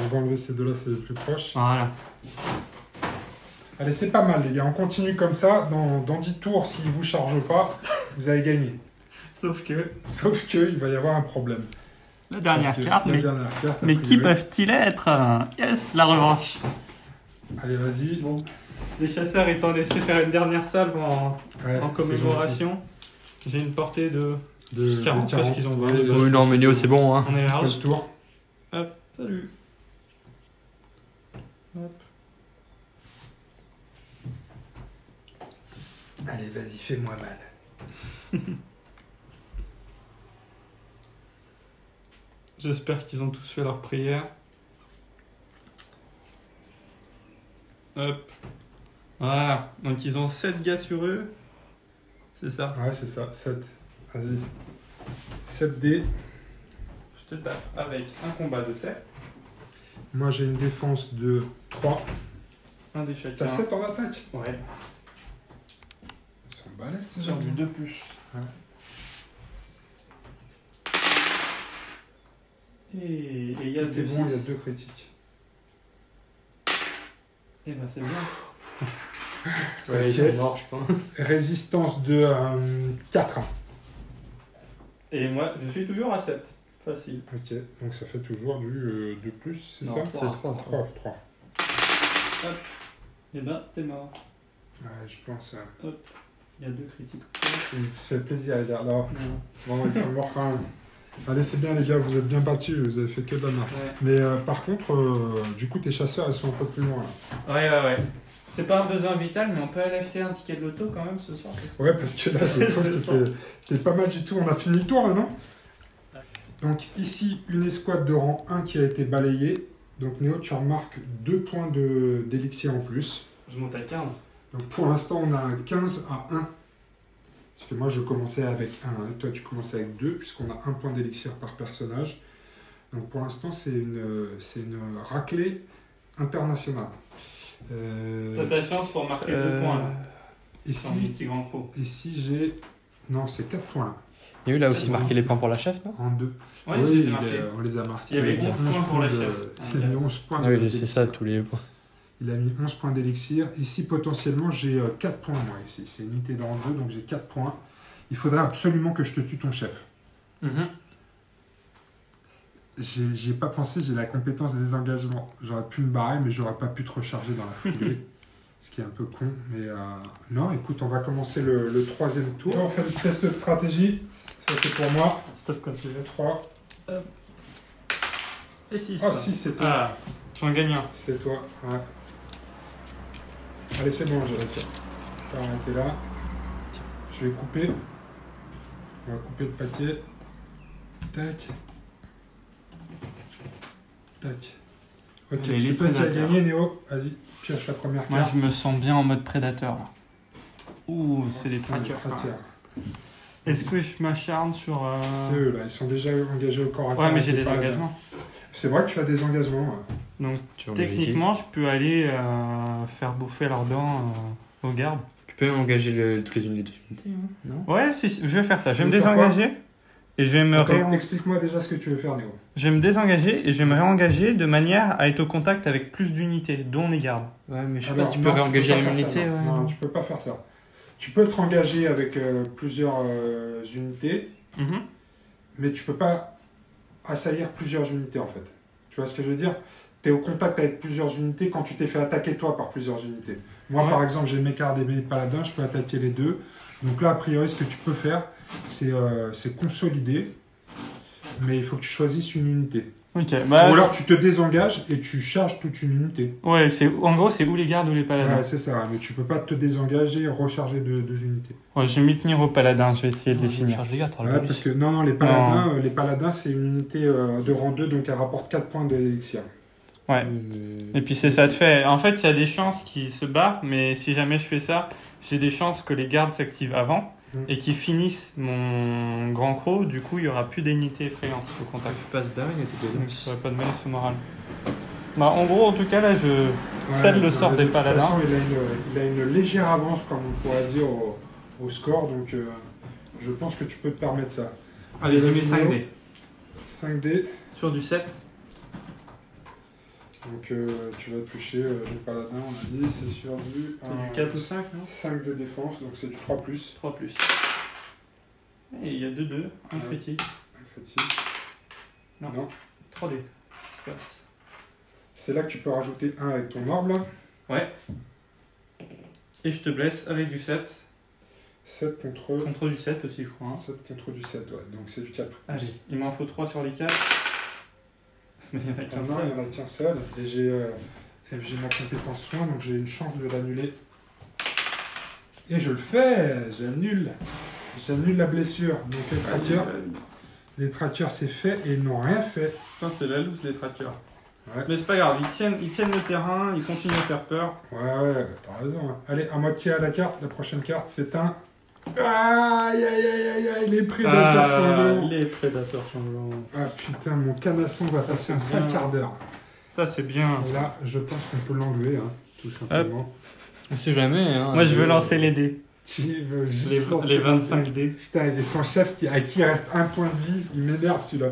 On va enlever ces deux-là, c'est les plus proches. Voilà. Allez, c'est pas mal, les gars. On continue comme ça. Dans 10 tours, s'ils ne vous chargent pas, vous avez gagné. Sauf que, il va y avoir un problème. La dernière carte, mais qui peuvent-ils être? Yes, la revanche. Allez, vas-y. Bon. Les chasseurs étant laissés faire une dernière salve en commémoration, j'ai une portée de 40 parce qu'ils ont volé. Oui, non, mais Néo, c'est bon. Hein. On est large. Le tour. Hop, salut. Hop. Allez, vas-y, fais-moi mal. J'espère qu'ils ont tous fait leur prière. Hop. Voilà. Donc ils ont 7 gars sur eux. C'est ça? Ouais, c'est ça. 7. Vas-y. 7 dés. Je te tape avec un combat de 7. Moi, j'ai une défense de 3. Un des chacun. T'as 7 en attaque? Ouais. Ils sont balèzes, sur du 2+. Ouais. Et il y a deux bon, il y a 2 critiques. Et ben c'est bien. Ouais, ils sont morts, je pense. Résistance de 4. Et moi, je suis toujours à 7. Facile. Ok, donc ça fait toujours du 2 plus, c'est ça? C'est 3. 3. Hop. Et ben, t'es mort. Ouais, je pense. Hop. Il y a 2 critiques. Il se fait plaisir à dire. Non, bon, ils sont morts quand même. Allez, c'est bien les gars, vous êtes bien battus, vous avez fait que de la merde. Ouais. Mais par contre, du coup, tes chasseurs, ils sont un peu plus loin là. Ouais. C'est pas un besoin vital, mais on peut aller acheter un ticket de loto quand même ce soir. Ouais, parce que là, je trouve que t'es pas mal du tout. On a fini le tour là, non? Donc ici, une escouade de rang 1 qui a été balayée. Donc Néo, tu remarques 2 points d'élixir en plus. Je monte à 15. Donc pour l'instant, on a un 15 à 1. Parce que moi, je commençais avec 1. Hein. Toi, tu commençais avec 2, puisqu'on a 1 point d'élixir par personnage. Donc pour l'instant, c'est une raclée internationale. T'as ta chance pour marquer 2 points là. Ici, j'ai... Non, c'est 4 points là. Il y a eu là aussi marqué les points pour la chef, non? En 2. Ouais, oui, je les ai marqués. On les a marqués. Il y avait 11 points pour la chef. Il a mis 11 points. Ah oui, c'est ça, tous les points. Il a mis 11 points d'élixir. Ici, potentiellement, j'ai 4 points, moi, ici. C'est une unité dans 2, donc j'ai 4 points. Il faudrait absolument que je te tue ton chef. J'y ai pas pensé, j'ai la compétence des engagements. J'aurais pu me barrer, mais j'aurais pas pu te recharger dans la foulée. Ce qui est un peu con. Mais non, écoute, on va commencer le 3e tour. On fait le test de stratégie. Ça, c'est pour moi. Stop quand tu veux. 3. Et 6. Oh, 6, c'est toi. Ah, tu en gagnes un. C'est toi, ouais. Allez, c'est bon, j'ai la tiens. Je vais arrêter là. Je vais couper. On va couper le paquet. Tac. Tac. Ok, Allez, c'est toi qui as prédateurs. gagné, Néo. Vas-y, pioche la première Moi, carte. je me sens bien en mode prédateur. Là. Ouh, c'est les Putain, les trackers. trackers. Est-ce que je m'acharne sur... C'est eux, là. Ils sont déjà engagés au corps à corps. Ouais, mais j'ai avec des les paladins. engagements. C'est vrai que tu as des engagements. Ouais. Donc, Tu vas techniquement, je peux aller faire bouffer leurs dents aux gardes. Tu peux engager toutes les unités, non? Ouais, si, je vais faire ça. Je vais Tu me veux faire quoi désengager. Et je vais me Attends, explique-moi déjà ce que tu veux faire, Néo. Je vais me désengager et je vais me réengager de manière à être au contact avec plus d'unités, dont les gardes. Ouais, mais je sais Alors, pas si tu peux non, réengager peux la pas faire unité. ça, Ouais. non, tu peux pas faire ça. Tu peux te rengager avec plusieurs unités, mais tu peux pas assaillir plusieurs unités en fait. Tu vois ce que je veux dire? Tu es au contact avec plusieurs unités quand tu t'es fait attaquer toi par plusieurs unités. Moi par exemple, j'ai mes cartes et mes paladins, je peux attaquer les deux. Donc là, a priori, ce que tu peux faire, c'est consolider, mais il faut que tu choisisses une unité. Ok, Ou alors tu te désengages et tu charges toute une unité. Ouais, en gros, c'est ou les gardes ou les paladins. Ouais, c'est ça, mais tu peux pas te désengager et recharger deux unités. Ouais, je vais m'y tenir aux paladins, je vais essayer de les finir. Charge les gars, t'auras le Ouais, bonus. parce que non, les paladins, c'est une unité de rang 2, donc elle rapporte 4 points d'élixir. Ouais. Et puis c'est ça te fait. En fait, il y a des chances qu'ils se barrent, mais si jamais je fais ça, j'ai des chances que les gardes s'activent avant et qu'ils finissent mon grand croc. Du coup, il y aura plus d'unités effrayantes au contact. Faut pas se barrer, mais t'es Donc, ça aurait pas de bonus au moral. Bah, en gros, en tout cas, là, je cède le sort des paladins. De toute façon, il a une légère avance, comme on pourrait dire, au score, donc je pense que tu peux te permettre ça. Allez, je mets vas-y, 5 dés. 5 dés. Sur du 7. Donc tu vas toucher les paladins, on a dit, c'est sur du... du 4 ou 5, non 5 de défense, donc c'est du 3+. 3+. Et il y a 2-2, un critique. Un critique. Non. 3D. Passe. C'est là que tu peux rajouter 1 avec ton orbe, là. Ouais. Et je te blesse avec du 7. 7 contre... Contre du 7 aussi, je crois. Hein. 7 contre du 7, ouais. Donc c'est du 4+. Allez, il m'en faut 3 sur les 4. Mais il y en a qu'un seul. Il y en a qu'un seul. Et j'ai ma compétence soin, donc j'ai une chance de l'annuler. Et je le fais. J'annule la blessure. Donc les trackers c'est fait et ils n'ont rien fait. Putain, c'est la loose les trackers. Ouais. Mais c'est pas grave, ils tiennent le terrain, ils continuent à faire peur. Ouais, t'as raison. Hein. Allez, à moitié à la carte. La prochaine carte, c'est un... Aïe, les prédateurs sanglants. Les prédateurs sanglants. Ah putain, mon canasson va passer un sale quart d'heure. Ça, c'est bien. Là, je pense qu'on peut l'enlever, hein, tout simplement. On sait jamais. Hein, moi, je veux lancer les dés. Qui veut juste les 25 dés. Putain, il est son chef à qui il reste un point de vie. Il m'énerve celui-là.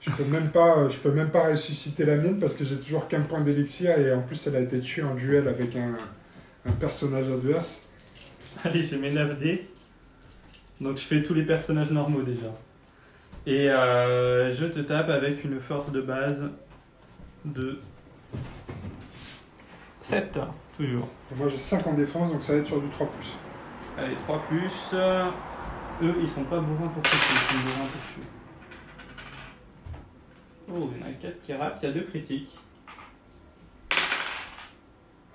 Je peux même pas ressusciter la mienne parce que j'ai toujours qu'un point d'élixir et en plus elle a été tuée en duel avec un personnage adverse. Allez, j'ai mes 9 dés. Donc je fais tous les personnages normaux déjà. Et je te tape avec une force de base de 7, toujours. Et moi j'ai 5 en défense donc ça va être sur du 3+. Allez, 3+. Eux, ils sont pas bourrins pour tuer, ils sont bourrins pour tuer. Oh, il y en a 4 qui ratent, il y a 2 critiques.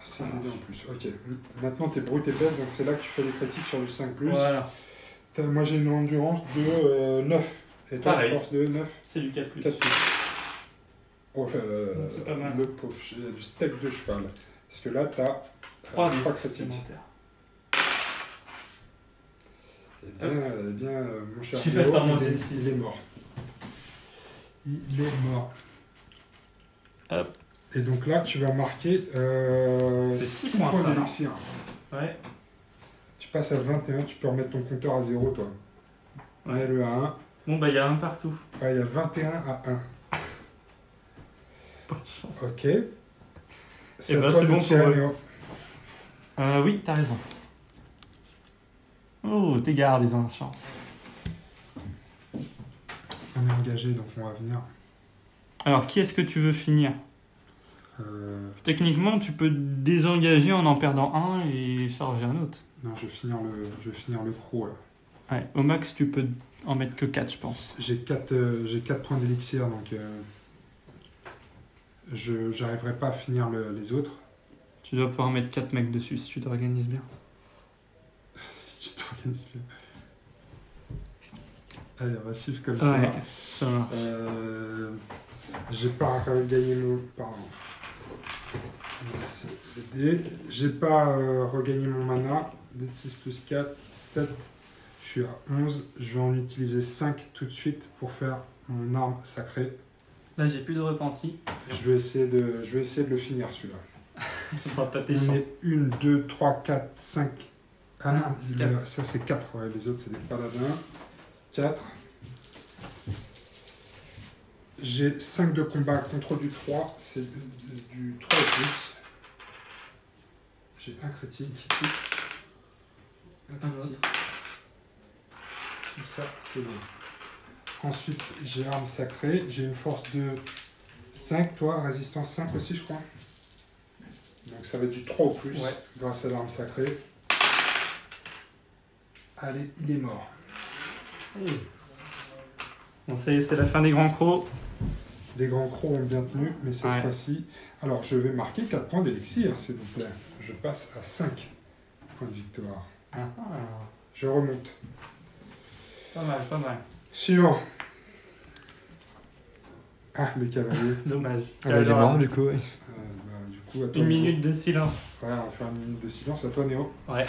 C'est un dé en plus, ok. Maintenant t'es brute épaisse, donc c'est là que tu fais des critiques sur du 5+. Voilà. Moi j'ai une endurance de 9. Et toi, Pareil. force de 9. C'est du 4+. 4+. Oh, c'est pas mal. Le pauvre, il y a du steak de cheval. Parce que là, t'as 3 critiques. Eh bien, mon cher Tu vas Léo, t'en manger 6. il est mort. Il est mort. Hop. Et donc là, tu vas marquer 6 points, points ça, d'élixir. Ouais. Tu passes à 21, tu peux remettre ton compteur à 0, toi. Ouais. Mets-le à 1. Bon, bah, il y a un partout. Ouais, il y a 21 à 1. Pas de chance. Ok. Et bah, à toi c'est de bon tirer, pour eux. Léo. Oui, t'as raison. Oh, t'es garde, ils ont la chance. On est engagé, donc on va venir. Alors, qui est-ce que tu veux finir? Techniquement, tu peux désengager en perdant un et charger un autre. Non, je vais finir le croc, là. Ouais, au max, tu peux en mettre que 4, je pense. J'ai 4 points d'élixir, donc je j'arriverai pas à finir les autres. Tu dois pouvoir mettre 4 mecs dessus si tu t'organises bien. Si tu t'organises bien. Allez, on va suivre comme Ouais, ça. ça va. J'ai pas regagné mon... Pardon. Merci. J'ai pas regagné mon mana. D6 plus 4, 7. Je suis à 11. Je vais en utiliser 5 tout de suite pour faire mon arme sacrée. Là, j'ai plus de repenti. Je vais essayer de le finir celui-là. Bon, t'as tes On chances. est 1, 2, 3, 4, 5. Ah non, c'est 4. ça c'est 4. Ouais, les autres c'est des paladins. 4. J'ai 5 de combat contre du 3. C'est du 3 et plus. J'ai un critique. Un critique. Tout ça, c'est bon. Ensuite, j'ai arme sacrée. J'ai une force de 5. Toi, résistance 5 aussi, je crois. Donc ça va être du 3 au plus, Ouais. grâce à l'arme sacrée. Allez, il est mort. Bon, c'est la fin des grands crocs. Les grands crocs ont bien tenu, mais cette Ouais. fois-ci... Alors, je vais marquer 4 points d'élixir, s'il vous plaît. Je passe à 5 points de victoire. Je remonte. Pas mal, pas mal. Suivant. Ah, le cavalier. Dommage. Il est mort, du coup, ouais. Du coup, à toi, Une Néo. minute de silence. Ouais, on va faire une minute de silence. À toi, Néo. Ouais.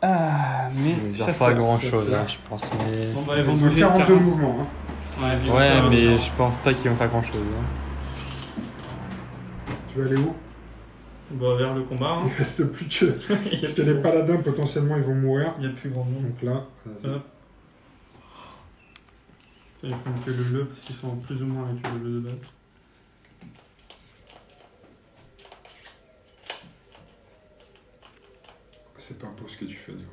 Ah, mais Il ça n'y a pas sort. grand chose, ça, hein, je pense. Mais... Bon, bah, ils vont Ils ont bouger 42 40. mouvements. Hein. Ouais, ils ont Ouais, 42. mais je pense pas qu'ils vont faire grand chose. Hein. Tu vas aller où? Bon, vers le combat. Hein. Il reste plus que... Il y a Parce que plus les grand- paladins, potentiellement, ils vont mourir. il y a plus grand monde. Donc là, vas-y. Hop. Ils font que le parce qu'ils sont plus ou moins avec le de base. C'est pas beau ce que tu fais, Néo.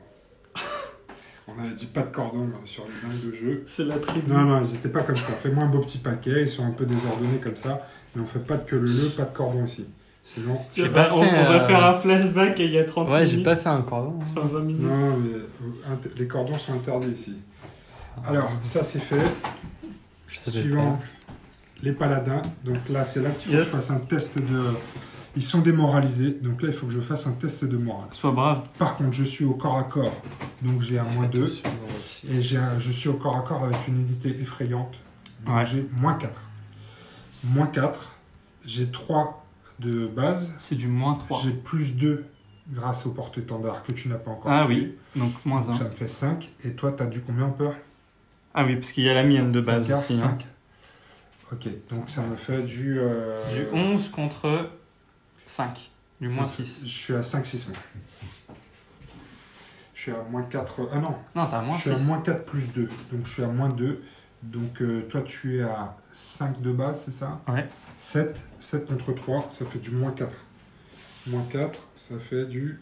On avait dit pas de cordon sur les dingues de jeu. C'est la tribu. Non, ils étaient pas comme ça. Fais-moi un beau petit paquet, ils sont un peu désordonnés comme ça. Mais on fait pas de queue leu, pas de cordon ici. Sinon... J'ai Bah, pas on fait, va faire un flashback il y a 30 Ouais, minutes. j'ai pas fait un cordon. Hein. Enfin, 20 minutes. Non, mais les cordons sont interdits ici. Alors, ça c'est fait. Je savais Suivant, pas. les paladins. Donc là, c'est là qu'il faut Yes. que je fasse un test de... Ils sont démoralisés. Donc là, il faut que je fasse un test de morale. Sois brave. Par contre, je suis au corps à corps. Donc j'ai un moins 2. Et je suis au corps à corps avec une unité effrayante. Donc Ouais. j'ai moins 4. Moins 4. J'ai 3 de base. C'est du moins 3. J'ai plus 2 grâce au porte-étendard que tu n'as pas encore Ah tué. oui, donc moins Donc 1. ça me fait 5. Et toi, t'as du combien en peur? Ah oui, parce qu'il y a la mienne de base 5, aussi. Hein. 5. Ok, donc ça me fait du... Du 11 contre 5. Du moins 6. Je suis à 5, 6 mois. Je suis à moins 4. Ah non, Non, t'as moins je suis à moins 4 plus 2. Donc je suis à moins 2. Donc toi, tu es à 5 de base, c'est ça? Ouais. 7 contre 3, ça fait du moins 4. Moins 4, ça fait du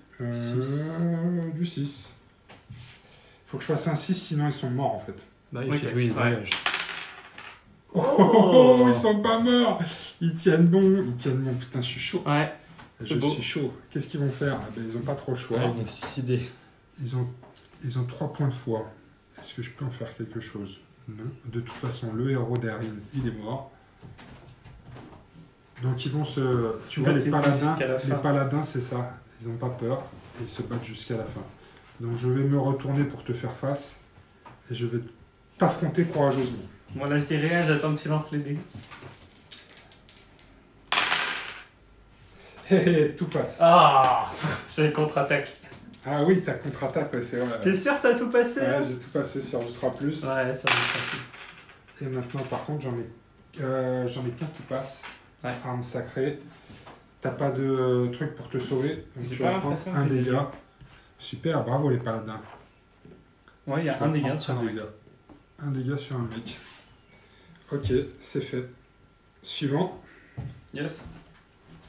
6. Faut que je fasse un 6, sinon ils sont morts en fait. Bah, il fait Louise, voyage. Oh, ils sont pas morts. Ils tiennent bon. Putain, je suis chaud. Ouais. Je suis chaud. Qu'est-ce qu'ils vont faire? Ils n'ont pas trop le choix. Ouais, ils vont se suicider. Ils ont 3 points de foi. Est-ce que je peux en faire quelque chose? Non. De toute façon, le héros d'Erin, il est mort. Donc ils vont se... Tu vois, les paladins, c'est ça. Ils n'ont pas peur. Et ils se battent jusqu'à la fin. Donc je vais me retourner pour te faire face. Et je vais t'affronter courageusement. Bon là je dis rien, j'attends que tu lances les dés. Tout passe. Ah, j'ai une contre-attaque. Ah oui, t'as contre-attaque, ouais, c'est vrai. T'es sûr que t'as tout passé? Ouais, j'ai tout passé sur du 3+. Ouais, sur du 3+. Et maintenant, par contre, j'en ai qu'un qui passe. Ouais. Arme sacrée. T'as pas de truc pour te sauver. Donc J'ai tu pas vas prendre l'impression un que dégât. Super, bravo les paladins. Ouais, il y a un dégât sur un mec. Un dégât sur un mec. Ok, c'est fait. Suivant. Yes.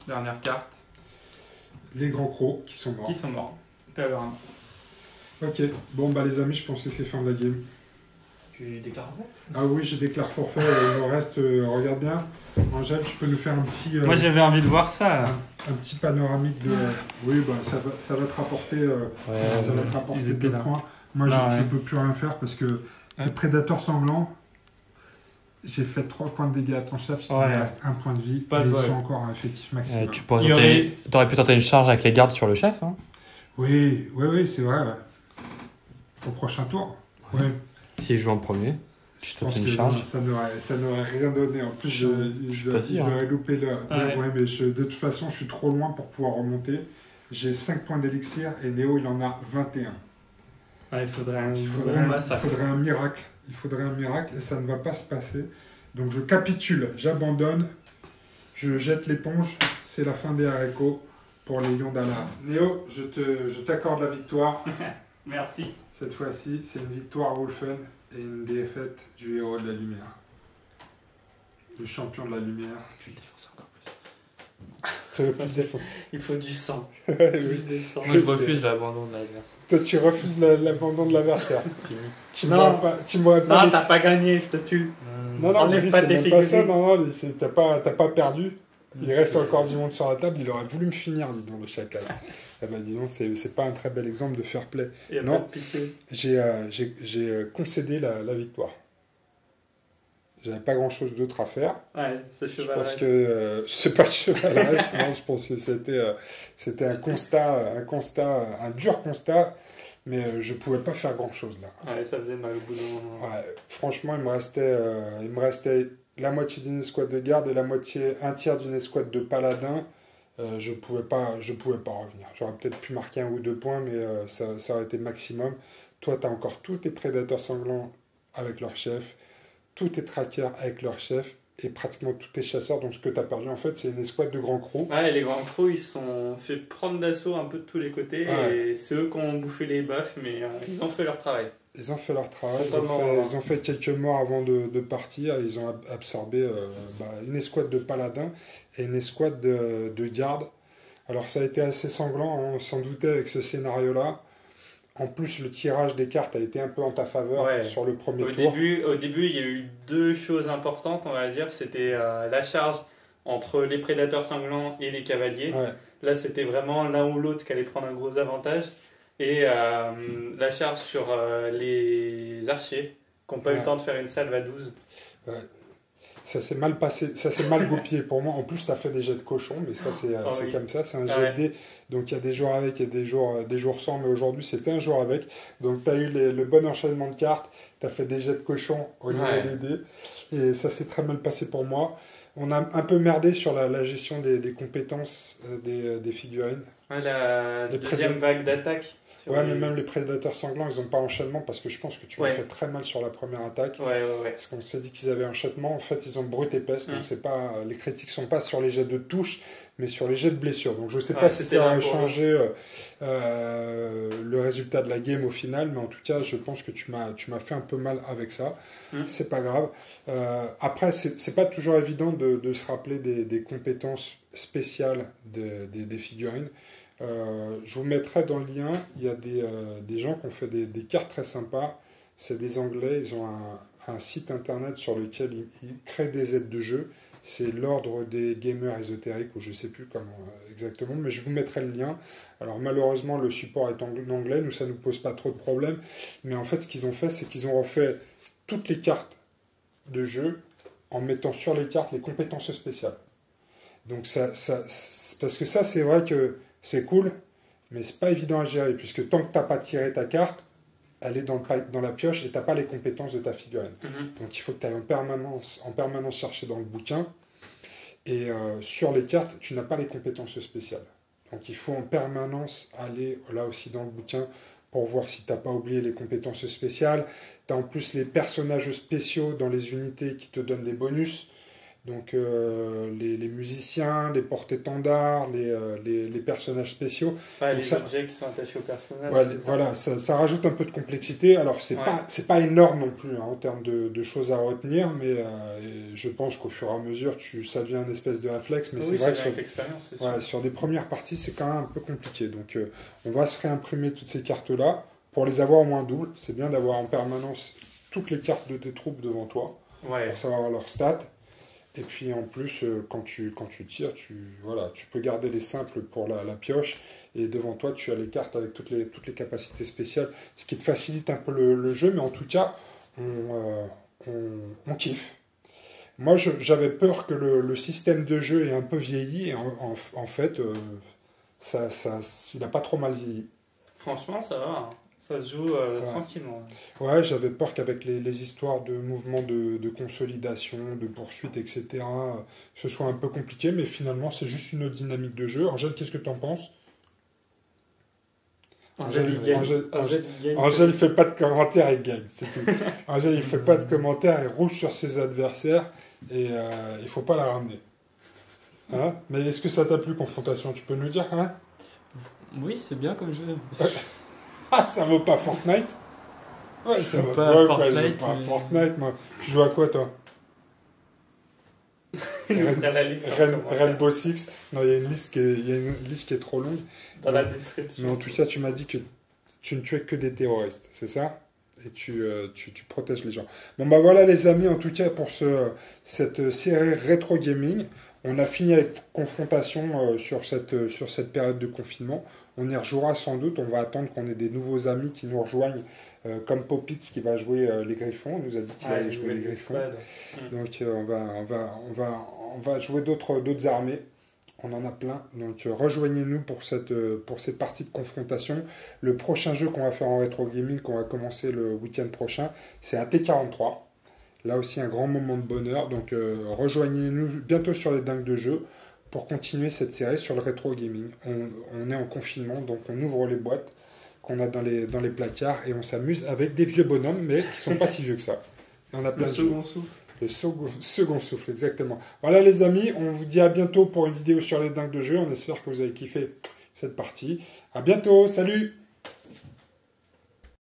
Dernière carte. Les grands crocs qui sont morts. Qui sont morts. Pèlerin. Ok, bon bah les amis, je pense que c'est fin de la game. Tu déclares forfait? Ah oui, je déclare forfait. Il me reste, regarde bien. Angèle, tu peux nous faire un petit... Moi j'avais envie de voir ça. Un petit panoramique de... Oui, bah ça va te rapporter, ça va te rapporter 2 points. Moi, je ne peux plus rien faire parce que les prédateurs sanglants, j'ai fait 3 points de dégâts à ton chef, il me reste 1 point de vie, et ils sont encore un effectif maximum. Tu aurais pu tenter une charge avec les gardes sur le chef. Hein. Oui, c'est vrai. Ouais. Au prochain tour. Ouais. S'il joue en premier, je pense une charge. Ça n'aurait rien donné. En plus, ils auraient loupé le... Ouais, mais de toute façon, je suis trop loin pour pouvoir remonter. J'ai 5 points d'élixir et Néo, il en a 21. Ouais, il faudrait un miracle. Il faudrait un miracle et ça ne va pas se passer. Donc je capitule, j'abandonne, je jette l'éponge. C'est la fin des haricots pour les Lions d'Alar. Néo, je t'accorde la victoire. Merci. Cette fois-ci, c'est une victoire Wolfen et une défaite du héros de la lumière. Le champion de la lumière. Je vais le défoncer encore plus. Il faut du sang. Plus de sang. Moi, je refuse l'abandon de l'adversaire. Toi, tu refuses l'abandon de l'adversaire. Tu m'aurais pas. Non, t'as pas gagné, je te tue. Non, enlève pas tes figurines. C'est pas ça. Non, t'as pas perdu. Il reste encore du monde sur la table. Il aurait voulu me finir, dis donc, le chacal. Elle m'a dit non, c'est pas un très bel exemple de fair play. Non, j'ai concédé la victoire. J'avais pas grand chose d'autre à faire. Ouais, c'est cheval. Je pense que c'est pas chevaleresse, non, je pense que c'était un dur constat, mais je pouvais pas faire grand chose là. Ouais, ça faisait mal au bout d'un moment. Ouais, franchement, il me restait la moitié d'une escouade de garde et un tiers d'une escouade de paladins. Je pouvais pas revenir. J'aurais peut-être pu marquer 1 ou 2 points, mais ça aurait été maximum. Toi, tu as encore tous tes prédateurs sanglants avec leur chef, tous tes trackers avec leur chef, et pratiquement tous tes chasseurs. Donc ce que tu as perdu, en fait, c'est une escouade de grands crocs. Ouais, les grands crocs, ils se sont fait prendre d'assaut un peu de tous les côtés, et c'est eux qui ont bouffé les buffs, mais ils ont fait leur travail. Ils ont fait leur travail, ils ont fait quelques morts avant de partir, ils ont absorbé une escouade de paladins et une escouade de gardes. Alors ça a été assez sanglant, on s'en doutait avec ce scénario-là. En plus, le tirage des cartes a été un peu en ta faveur sur le premier tour. Au début, il y a eu 2 choses importantes, on va dire. C'était la charge entre les prédateurs sanglants et les cavaliers. Ouais. Là, c'était vraiment l'un ou l'autre qui allait prendre un gros avantage. Et la charge sur les archers qui n'ont pas eu le temps de faire une salve à 12. Ouais. Ça s'est mal passé, ça s'est mal goupillé pour moi. En plus, ça fait des jets de cochon, mais ça, c'est comme ça. C'est un jet de dés. Donc, il y a des jours avec et des jours sans. Mais aujourd'hui, c'était un jour avec. Donc, tu as eu le bon enchaînement de cartes. Tu as fait des jets de cochon au niveau des dés. Et ça s'est très mal passé pour moi. On a un peu merdé sur la gestion des compétences des figurines. Ouais, la deuxième vague d'attaque Ouais, mais même les prédateurs sanglants, ils n'ont pas enchaînement parce que je pense que tu m'as fait très mal sur la première attaque. Ouais. Parce qu'on s'est dit qu'ils avaient enchaînement. En fait, ils ont brute épaisse. Donc, c'est pas, les critiques ne sont pas sur les jets de touche, mais sur les jets de blessure. Donc, je ne sais pas si ça a changé le résultat de la game au final. Mais en tout cas, je pense que tu m'as fait un peu mal avec ça. C'est pas grave. Après, c'est pas toujours évident de se rappeler des compétences spéciales des figurines. Je vous mettrai dans le lien, il y a des gens qui ont fait des cartes très sympas. C'est des Anglais, ils ont un site internet sur lequel ils créent des aides de jeu. C'est l'ordre des gamers ésotériques, ou je ne sais plus comment exactement, mais je vous mettrai le lien. Alors malheureusement, le support est en anglais, nous ça ne nous pose pas trop de problèmes. Mais en fait, ce qu'ils ont fait, c'est qu'ils ont refait toutes les cartes de jeu en mettant sur les cartes les compétences spéciales. Donc parce que ça, c'est vrai que c'est cool, mais c'est pas évident à gérer, puisque tant que tu n'as pas tiré ta carte, elle est dans la pioche et tu n'as pas les compétences de ta figurine. Donc il faut que tu ailles en permanence chercher dans le bouquin. Et sur les cartes, tu n'as pas les compétences spéciales. Donc il faut en permanence aller là aussi dans le bouquin pour voir si tu n'as pas oublié les compétences spéciales. Tu as en plus les personnages spéciaux dans les unités qui te donnent des bonus. Donc les musiciens, les porte-étendards, les personnages spéciaux. Ouais, les objets qui sont attachés aux personnages. Ouais, voilà, ça rajoute un peu de complexité. Alors c'est pas énorme non plus en termes de choses à retenir, mais je pense qu'au fur et à mesure, ça devient une espèce de réflexe. Mais c'est vrai que sur des premières parties, c'est quand même un peu compliqué. Donc on va se réimprimer toutes ces cartes-là pour les avoir au moins double. C'est bien d'avoir en permanence toutes les cartes de tes troupes devant toi pour savoir leurs stats. Et puis en plus, quand tu tires, tu peux garder les simples pour la pioche. Et devant toi, tu as les cartes avec toutes les capacités spéciales. Ce qui te facilite un peu le jeu, mais en tout cas, on kiffe. Moi, j'avais peur que le système de jeu ait un peu vieilli. Et en fait, il n'a pas trop mal vieilli. Franchement, ça va. Hein. Ça se joue tranquillement. Ouais, j'avais peur qu'avec les histoires de mouvements de consolidation, de poursuite, etc., ce soit un peu compliqué, mais finalement, c'est juste une autre dynamique de jeu. Angèle, qu'est-ce que tu en penses ? Angèle, il fait pas de commentaires, il gagne, c'est tout. Angèle, il fait pas de commentaires, il roule sur ses adversaires, et il faut pas la ramener. Hein ? Mais est-ce que ça t'a plu, Confrontation ? Tu peux nous dire, hein ? Oui, c'est bien comme jeu. Ah, ça vaut pas Fortnite ? Ouais, ça vaut pas Fortnite, moi. Tu joues à quoi, toi ? Rainbow Six. Non, il y a une liste qui est trop longue. Dans la description. Mais en tout cas, tu m'as dit que tu ne tuais que des terroristes, c'est ça ? Et tu protèges les gens. Bon, bah voilà, les amis, en tout cas, pour cette série Rétro Gaming. On a fini avec Confrontation sur cette période de confinement. On y rejouera sans doute. On va attendre qu'on ait des nouveaux amis qui nous rejoignent, comme Popitz qui va jouer les Griffons. Il nous a dit qu'il allait jouer les Griffons. Donc on va jouer d'autres armées. On en a plein. Donc rejoignez-nous pour cette partie de Confrontation. Le prochain jeu qu'on va faire en rétro gaming, qu'on va commencer le week-end prochain, c'est un T43. Là aussi, un grand moment de bonheur. Donc, rejoignez-nous bientôt sur les dingues de jeu pour continuer cette série sur le rétro gaming. On est en confinement, donc on ouvre les boîtes qu'on a dans les placards et on s'amuse avec des vieux bonhommes, mais qui ne sont pas si vieux que ça. Et on a plein le second souffle. Le second souffle, exactement. Voilà, les amis, on vous dit à bientôt pour une vidéo sur les dingues de jeu. On espère que vous avez kiffé cette partie. À bientôt, salut!